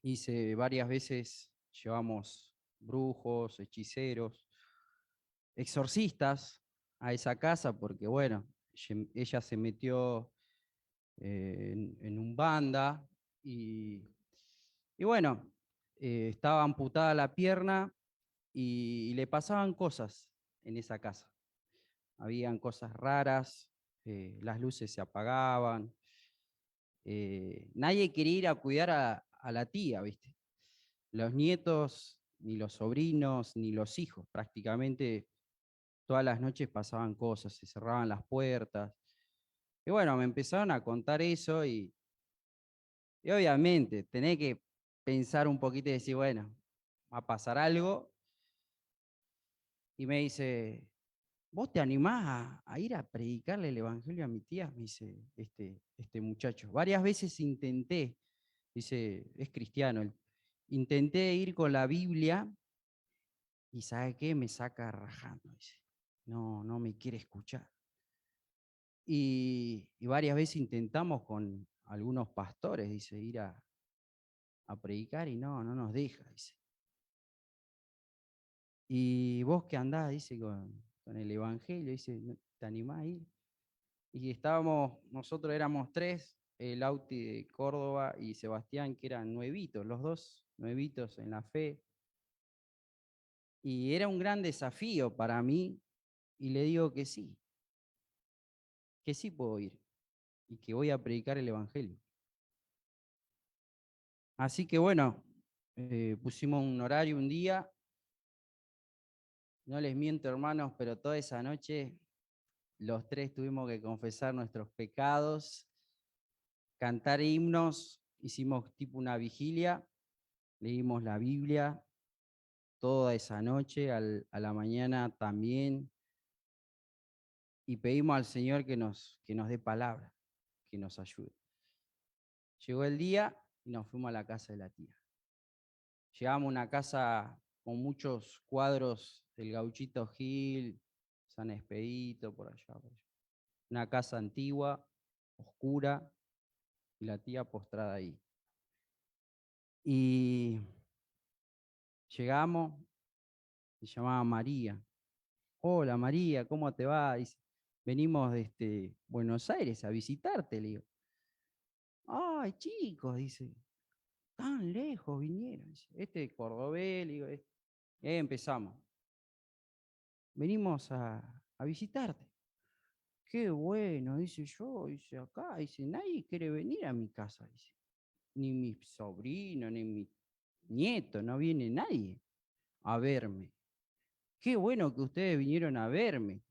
Speaker 4: dice, varias veces llevamos brujos, hechiceros, exorcistas a esa casa porque, bueno, ella se metió en un banda y bueno, estaba amputada la pierna y le pasaban cosas en esa casa. Habían cosas raras, las luces se apagaban, nadie quería ir a cuidar a la tía, ¿viste? Los nietos, ni los sobrinos, ni los hijos, prácticamente todas las noches pasaban cosas, se cerraban las puertas. Y bueno, me empezaron a contar eso y obviamente tenés que pensar un poquito y decir, bueno, va a pasar algo. Y me dice, ¿vos te animás a ir a predicarle el evangelio a mi tía? Me dice este muchacho. Varias veces intenté, dice, es cristiano, intenté ir con la Biblia y ¿sabe qué? Me saca rajando, dice. No me quiere escuchar. Y varias veces intentamos con algunos pastores, dice, ir a predicar y no nos deja, dice. Y vos que andás, dice, con el evangelio, dice, ¿te animás a ir? Y nosotros éramos tres, el Auti de Córdoba y Sebastián, que eran nuevitos, los dos nuevitos en la fe. Y era un gran desafío para mí, y le digo que sí puedo ir, y que voy a predicar el Evangelio. Así que bueno, pusimos un horario un día, no les miento hermanos, pero toda esa noche los tres tuvimos que confesar nuestros pecados, cantar himnos, hicimos tipo una vigilia, leímos la Biblia toda esa noche, a la mañana también, y pedimos al Señor que nos dé palabra, que nos ayude. Llegó el día y nos fuimos a la casa de la tía. Llegamos a una casa con muchos cuadros del Gauchito Gil, San Expedito, por allá. Una casa antigua, oscura, y la tía postrada ahí. Y llegamos, se llamaba María. Hola María, ¿cómo te va? Dice, venimos de Buenos Aires a visitarte, le digo. Ay, chicos, dice, tan lejos vinieron. Dice, cordobés, le digo, Y ahí empezamos. Venimos a visitarte. Qué bueno, dice yo, dice acá, dice, nadie quiere venir a mi casa, dice. Ni mi sobrino, ni mi nieto, no viene nadie a verme. Qué bueno que ustedes vinieron a verme.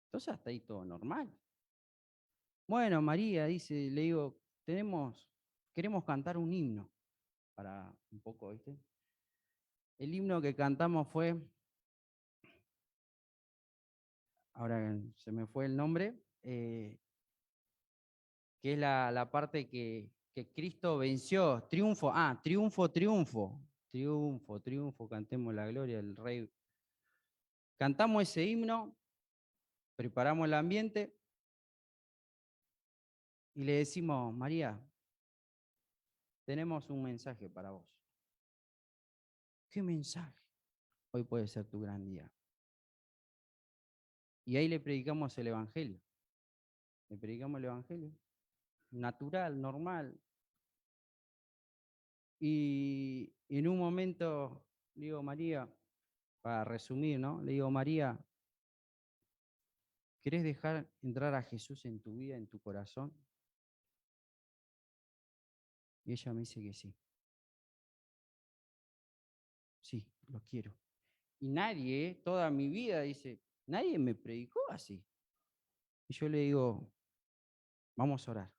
Speaker 4: Entonces hasta ahí todo normal. Bueno, María, dice, le digo, queremos cantar un himno para un poco, ¿viste? El himno que cantamos fue, ahora se me fue el nombre, que es la parte que Cristo venció, triunfo, triunfo, triunfo, triunfo, triunfo, cantemos la gloria del Rey. Cantamos ese himno, preparamos el ambiente y le decimos, María, tenemos un mensaje para vos. ¿Qué mensaje? Hoy puede ser tu gran día. Y ahí le predicamos el Evangelio. Le predicamos el Evangelio. Natural, normal. Y en un momento le digo, María, para resumir, ¿no? Le digo, María, ¿querés dejar entrar a Jesús en tu vida, en tu corazón? Y ella me dice que sí. Sí, lo quiero. Y nadie, toda mi vida, dice, nadie me predicó así. Y yo le digo, vamos a orar.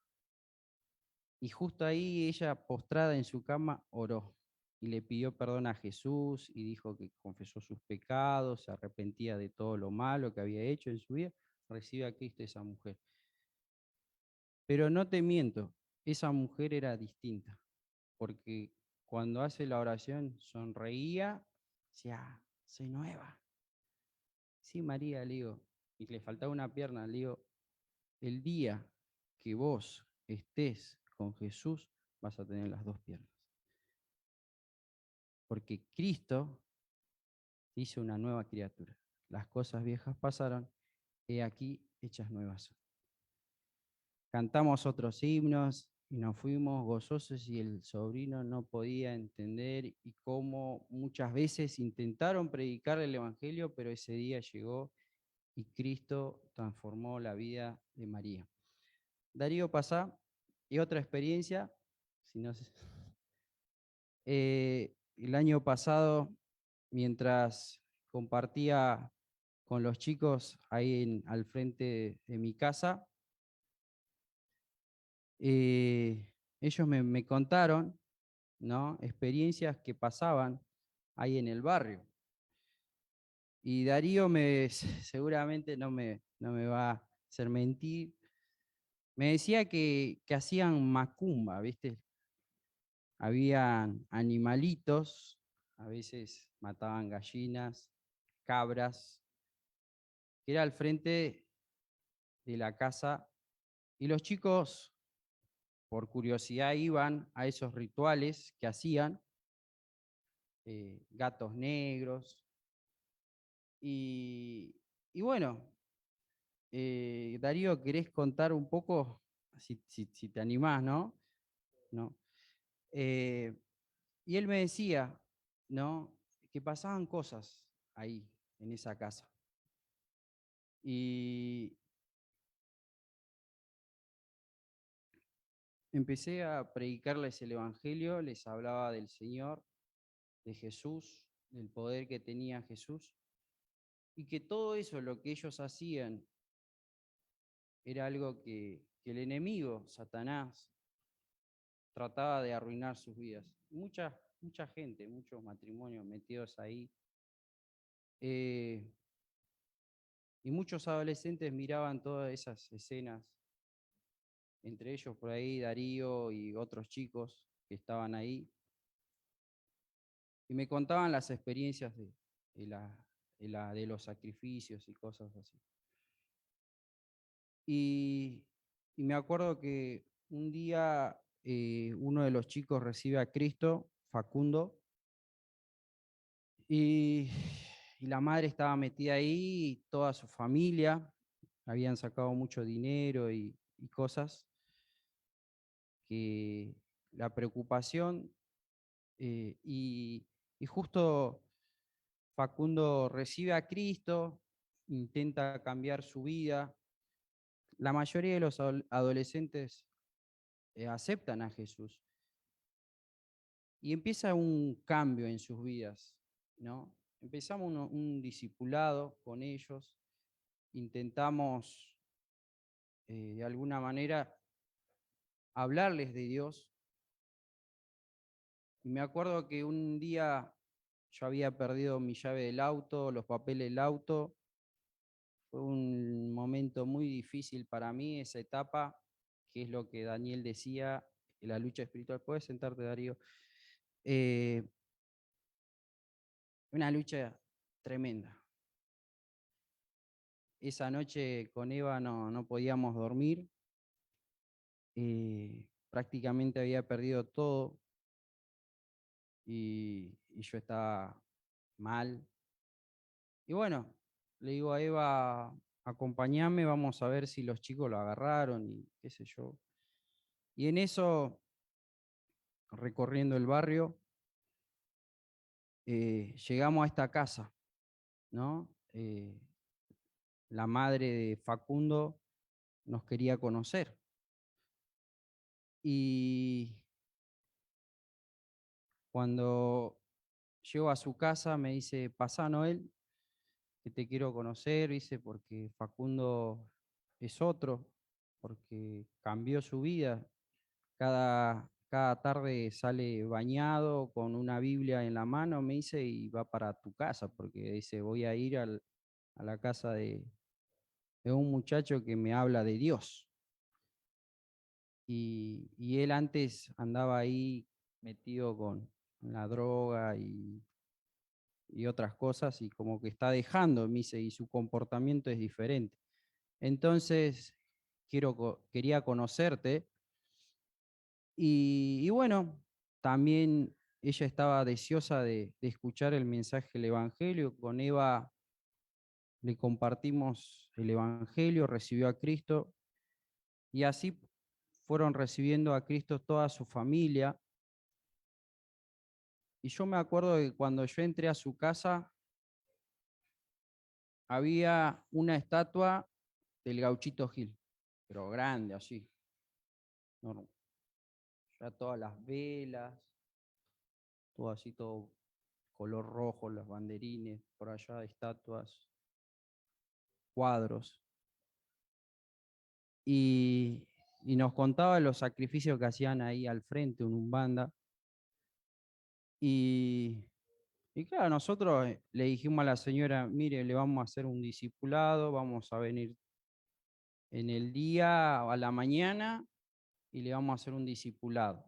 Speaker 4: Y justo ahí ella, postrada en su cama, oró y le pidió perdón a Jesús y dijo que confesó sus pecados, se arrepentía de todo lo malo que había hecho en su vida. Recibe a Cristo esa mujer. Pero no te miento, esa mujer era distinta, porque cuando hace la oración sonreía, decía, soy nueva. Sí, María, le digo, y le faltaba una pierna, le digo, el día que vos estés con Jesús, vas a tener las dos piernas. Porque Cristo hizo una nueva criatura. Las cosas viejas pasaron, he aquí hechas nuevas son. Cantamos otros himnos y nos fuimos gozosos y el sobrino no podía entender y cómo muchas veces intentaron predicar el Evangelio, pero ese día llegó y Cristo transformó la vida de María. Darío, pasá, y otra experiencia, si no sé. El año pasado, mientras compartía con los chicos ahí al frente de mi casa, ellos me contaron, ¿no?, experiencias que pasaban ahí en el barrio. Y Darío seguramente no me va a hacer mentir. Me decía que hacían macumba, ¿viste? Habían animalitos, a veces mataban gallinas, cabras, que era al frente de la casa, y los chicos, por curiosidad, iban a esos rituales que hacían, gatos negros, y bueno, Darío, ¿querés contar un poco, si te animás, ¿no? ¿No? Eh, y él me decía, ¿no?, que pasaban cosas ahí, en esa casa. Y empecé a predicarles el Evangelio, les hablaba del Señor, de Jesús, del poder que tenía Jesús, y que todo eso, lo que ellos hacían, era algo que el enemigo, Satanás, trataba de arruinar sus vidas. Mucha gente, muchos matrimonios metidos ahí. Y muchos adolescentes miraban todas esas escenas, entre ellos por ahí Darío y otros chicos que estaban ahí, y me contaban las experiencias de los sacrificios y cosas así. Y me acuerdo que un día uno de los chicos recibe a Cristo, Facundo, y la madre estaba metida ahí, y toda su familia, habían sacado mucho dinero y cosas, que la preocupación, y justo Facundo recibe a Cristo, intenta cambiar su vida. La mayoría de los adolescentes aceptan a Jesús y empieza un cambio en sus vidas, ¿no? Empezamos un discipulado con ellos, intentamos de alguna manera hablarles de Dios. Y me acuerdo que un día yo había perdido mi llave del auto, los papeles del auto. Fue un momento muy difícil para mí esa etapa, que es lo que Daniel decía, la lucha espiritual. ¿Puedes sentarte, Darío? Eh, una lucha tremenda. Esa noche con Eva no podíamos dormir. Prácticamente había perdido todo y yo estaba mal. Y bueno, le digo a Eva, acompáñame, vamos a ver si los chicos lo agarraron y qué sé yo. Y en eso, recorriendo el barrio, llegamos a esta casa, ¿no? La madre de Facundo nos quería conocer. Y cuando llego a su casa me dice, pasá, Noel, que te quiero conocer, dice, porque Facundo es otro, porque cambió su vida. Cada tarde sale bañado con una Biblia en la mano, me dice, y va para tu casa, porque dice, voy a ir a la casa de un muchacho que me habla de Dios. Y él antes andaba ahí metido con la droga y otras cosas, y como que está dejando, me dice, y su comportamiento es diferente. Entonces, quería conocerte. Y bueno, también ella estaba deseosa de escuchar el mensaje del Evangelio. Con Eva le compartimos el Evangelio, recibió a Cristo, y así fueron recibiendo a Cristo toda su familia. Y yo me acuerdo que cuando yo entré a su casa, había una estatua del Gauchito Gil, pero grande así, ¿no? Ya todas las velas, todo así, todo color rojo, los banderines, por allá estatuas, cuadros. Y, y nos contaba los sacrificios que hacían ahí al frente, en Umbanda. Y, y claro, nosotros le dijimos a la señora, mire, le vamos a hacer un discipulado, vamos a venir en el día o a la mañana y le vamos a hacer un discipulado.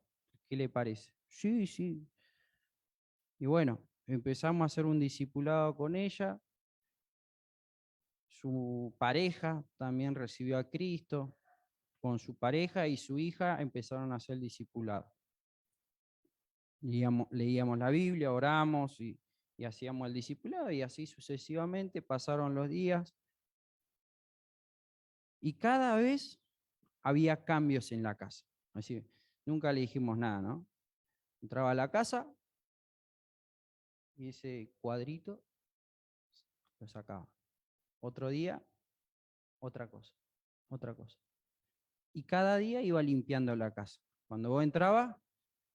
Speaker 4: ¿Qué le parece? Sí, sí. Y bueno, empezamos a hacer un discipulado con ella. Su pareja también recibió a Cristo. Con su pareja y su hija empezaron a hacer discipulado. Leíamos la Biblia, oramos y hacíamos el discipulado, y así sucesivamente pasaron los días. Y cada vez había cambios en la casa. Así, nunca le dijimos nada, ¿no? Entraba a la casa y ese cuadrito lo sacaba. Otro día, otra cosa, otra cosa. Y cada día iba limpiando la casa. Cuando vos entrabas,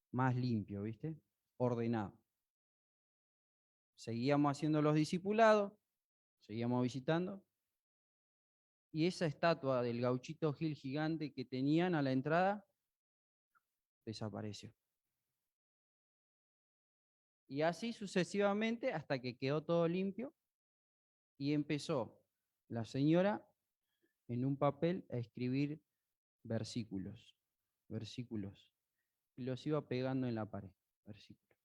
Speaker 4: más limpio, ¿viste? Ordenado. Seguíamos haciendo los discipulados, seguíamos visitando, y esa estatua del Gauchito Gil gigante que tenían a la entrada desapareció. Y así sucesivamente hasta que quedó todo limpio y empezó la señora en un papel a escribir versículos, versículos, y los iba pegando en la pared, versículos.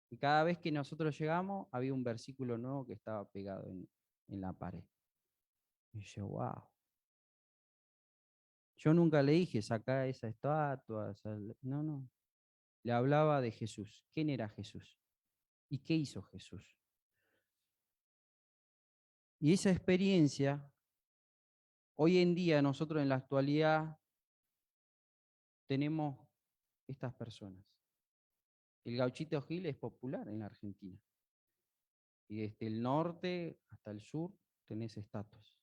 Speaker 4: Y cada vez que nosotros llegamos había un versículo nuevo que estaba pegado en la pared. Y yo, wow. Yo nunca le dije, sacá esa estatua, no, no. Le hablaba de Jesús. ¿Quién era Jesús? ¿Y qué hizo Jesús? Y esa experiencia, hoy en día nosotros en la actualidad tenemos estas personas. El Gauchito Gil es popular en la Argentina. Y desde el norte hasta el sur tenés estatuas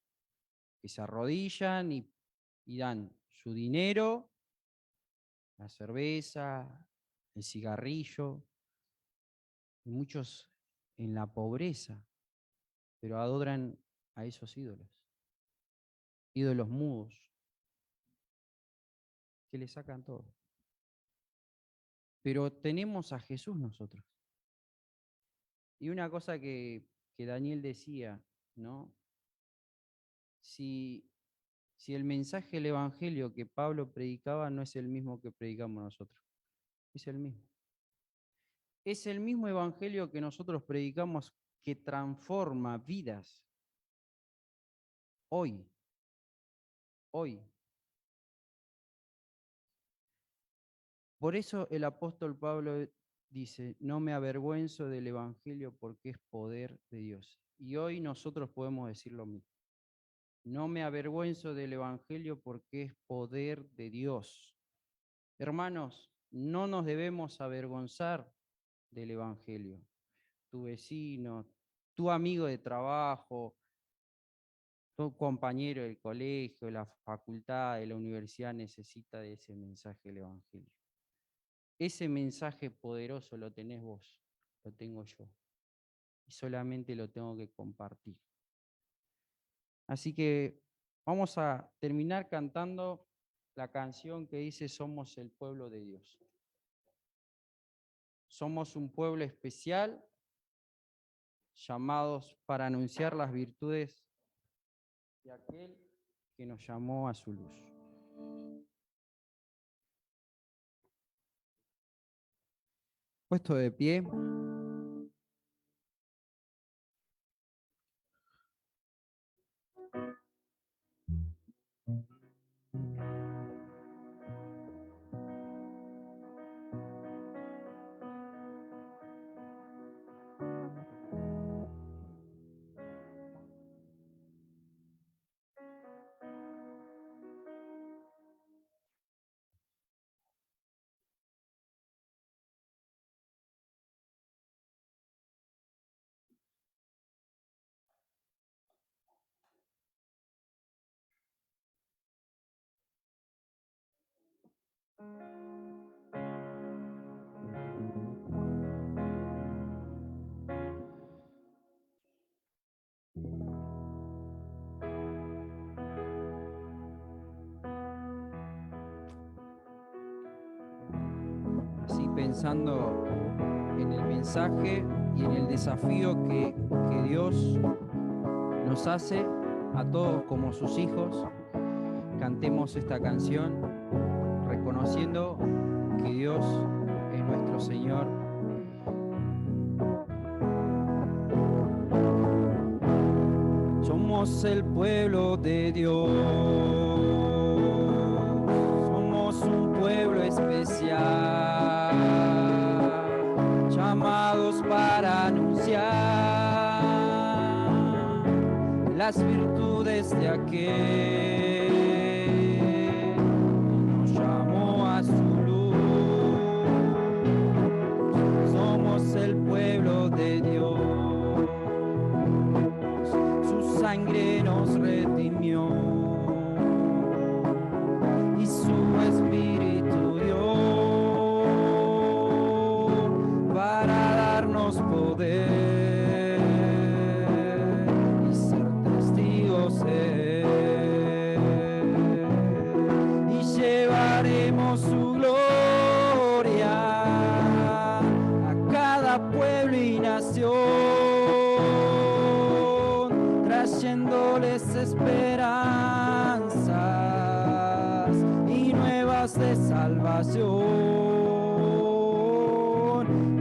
Speaker 4: que se arrodillan y dan su dinero, la cerveza, el cigarrillo, y muchos en la pobreza, pero adoran a esos ídolos, ídolos mudos, que le sacan todo. Pero tenemos a Jesús nosotros. Y una cosa que Daniel decía, ¿no? Si el mensaje del Evangelio que Pablo predicaba no es el mismo que predicamos nosotros, es el mismo. Es el mismo Evangelio que nosotros predicamos que transforma vidas. Hoy, hoy. Por eso el apóstol Pablo dice, no me avergüenzo del Evangelio porque es poder de Dios. Y hoy nosotros podemos decir lo mismo. No me avergüenzo del Evangelio porque es poder de Dios. Hermanos, no nos debemos avergonzar del Evangelio. Tu vecino, tu amigo de trabajo, tu compañero del colegio, de la facultad, de la universidad necesita de ese mensaje del Evangelio. Ese mensaje poderoso lo tenés vos, lo tengo yo. Y solamente lo tengo que compartir. Así que Vamos a terminar cantando la canción que dice Somos el pueblo de Dios. Somos un pueblo especial, llamados para anunciar las virtudes de aquel que nos llamó a su luz. Puesto de pie. Así pensando en el mensaje y en el desafío que Dios nos hace a todos como sus hijos, cantemos esta canción reconociendo que Dios es nuestro Señor. Somos el pueblo de Dios, somos un pueblo especial, llamados para anunciar las virtudes de aquel que nos llamó a su luz. Somos el pueblo de Dios, su sangre nos redimió y su espíritu dio para darnos poder y ser testigos de él. Y llevaremos su gloria a cada pueblo y nación, trayéndoles esperanzas y nuevas de salvación,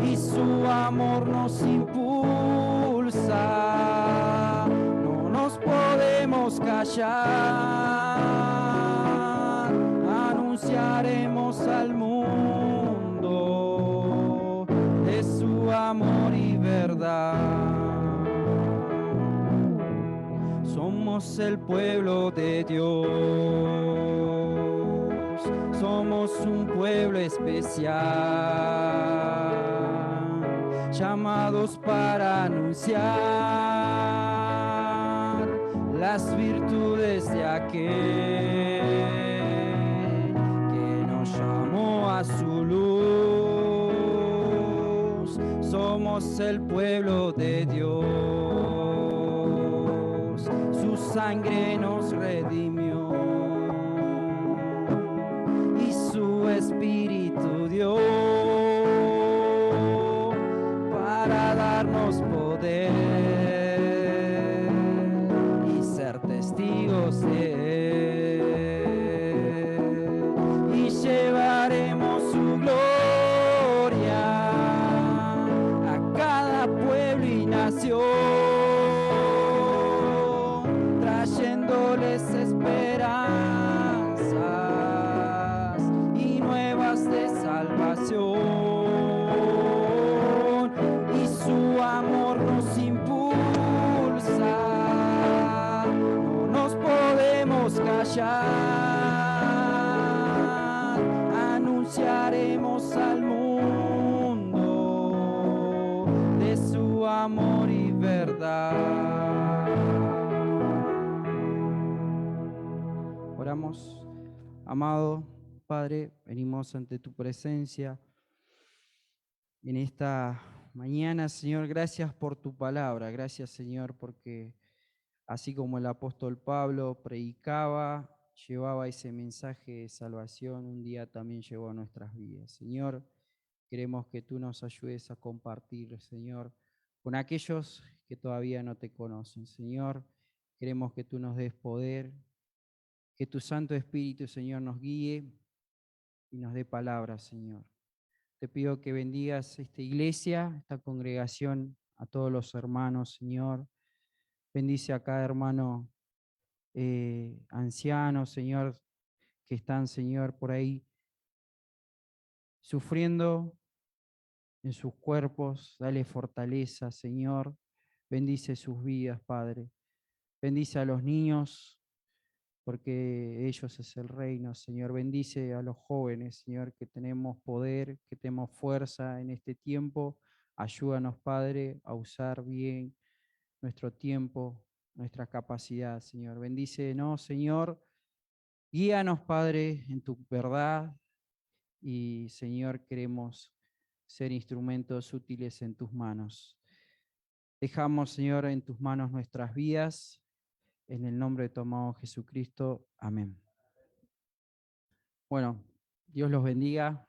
Speaker 4: y su amor nos impulsa, no nos podemos callar, anunciaremos al mundo de su amor y verdad. Somos el pueblo de Dios, somos un pueblo especial, llamados para anunciar las virtudes de aquel que nos llamó a su luz. Somos el pueblo de Dios, su sangre nos redimió y su espíritu dio para darnos poder y ser testigos de él. Y llevaremos su gloria a cada pueblo y nación, trayéndoles esperanzas y nuevas de salvación, y su amor nos impulsa, no nos podemos callar, anunciaremos al mundo de su amor y verdad. Oramos. Amado Padre, venimos ante tu presencia en esta mañana, Señor. Gracias por tu palabra, gracias, Señor, porque así como el apóstol Pablo predicaba, llevaba ese mensaje de salvación, un día también llegó a nuestras vidas. Señor, queremos que tú nos ayudes a compartir, Señor, con aquellos que todavía no te conocen. Señor, queremos que tú nos des poder, que tu Santo Espíritu, Señor, nos guíe y nos dé palabras, Señor. Te pido que bendigas esta iglesia, esta congregación, a todos los hermanos, Señor. Bendice a cada hermano anciano, Señor, que están, Señor, por ahí sufriendo en sus cuerpos. Dale fortaleza, Señor. Bendice sus vidas, Padre. Bendice a los niños, porque ellos es el reino, Señor. Bendice a los jóvenes, Señor, que tenemos poder, que tenemos fuerza en este tiempo. Ayúdanos, Padre, a usar bien nuestro tiempo, nuestra capacidad, Señor. Bendícenos, Señor. Guíanos, Padre, en tu verdad. Y, Señor, queremos ser instrumentos útiles en tus manos. Dejamos, Señor, en tus manos nuestras vidas. En el nombre de tu amado Jesucristo. Amén. Bueno, Dios los bendiga.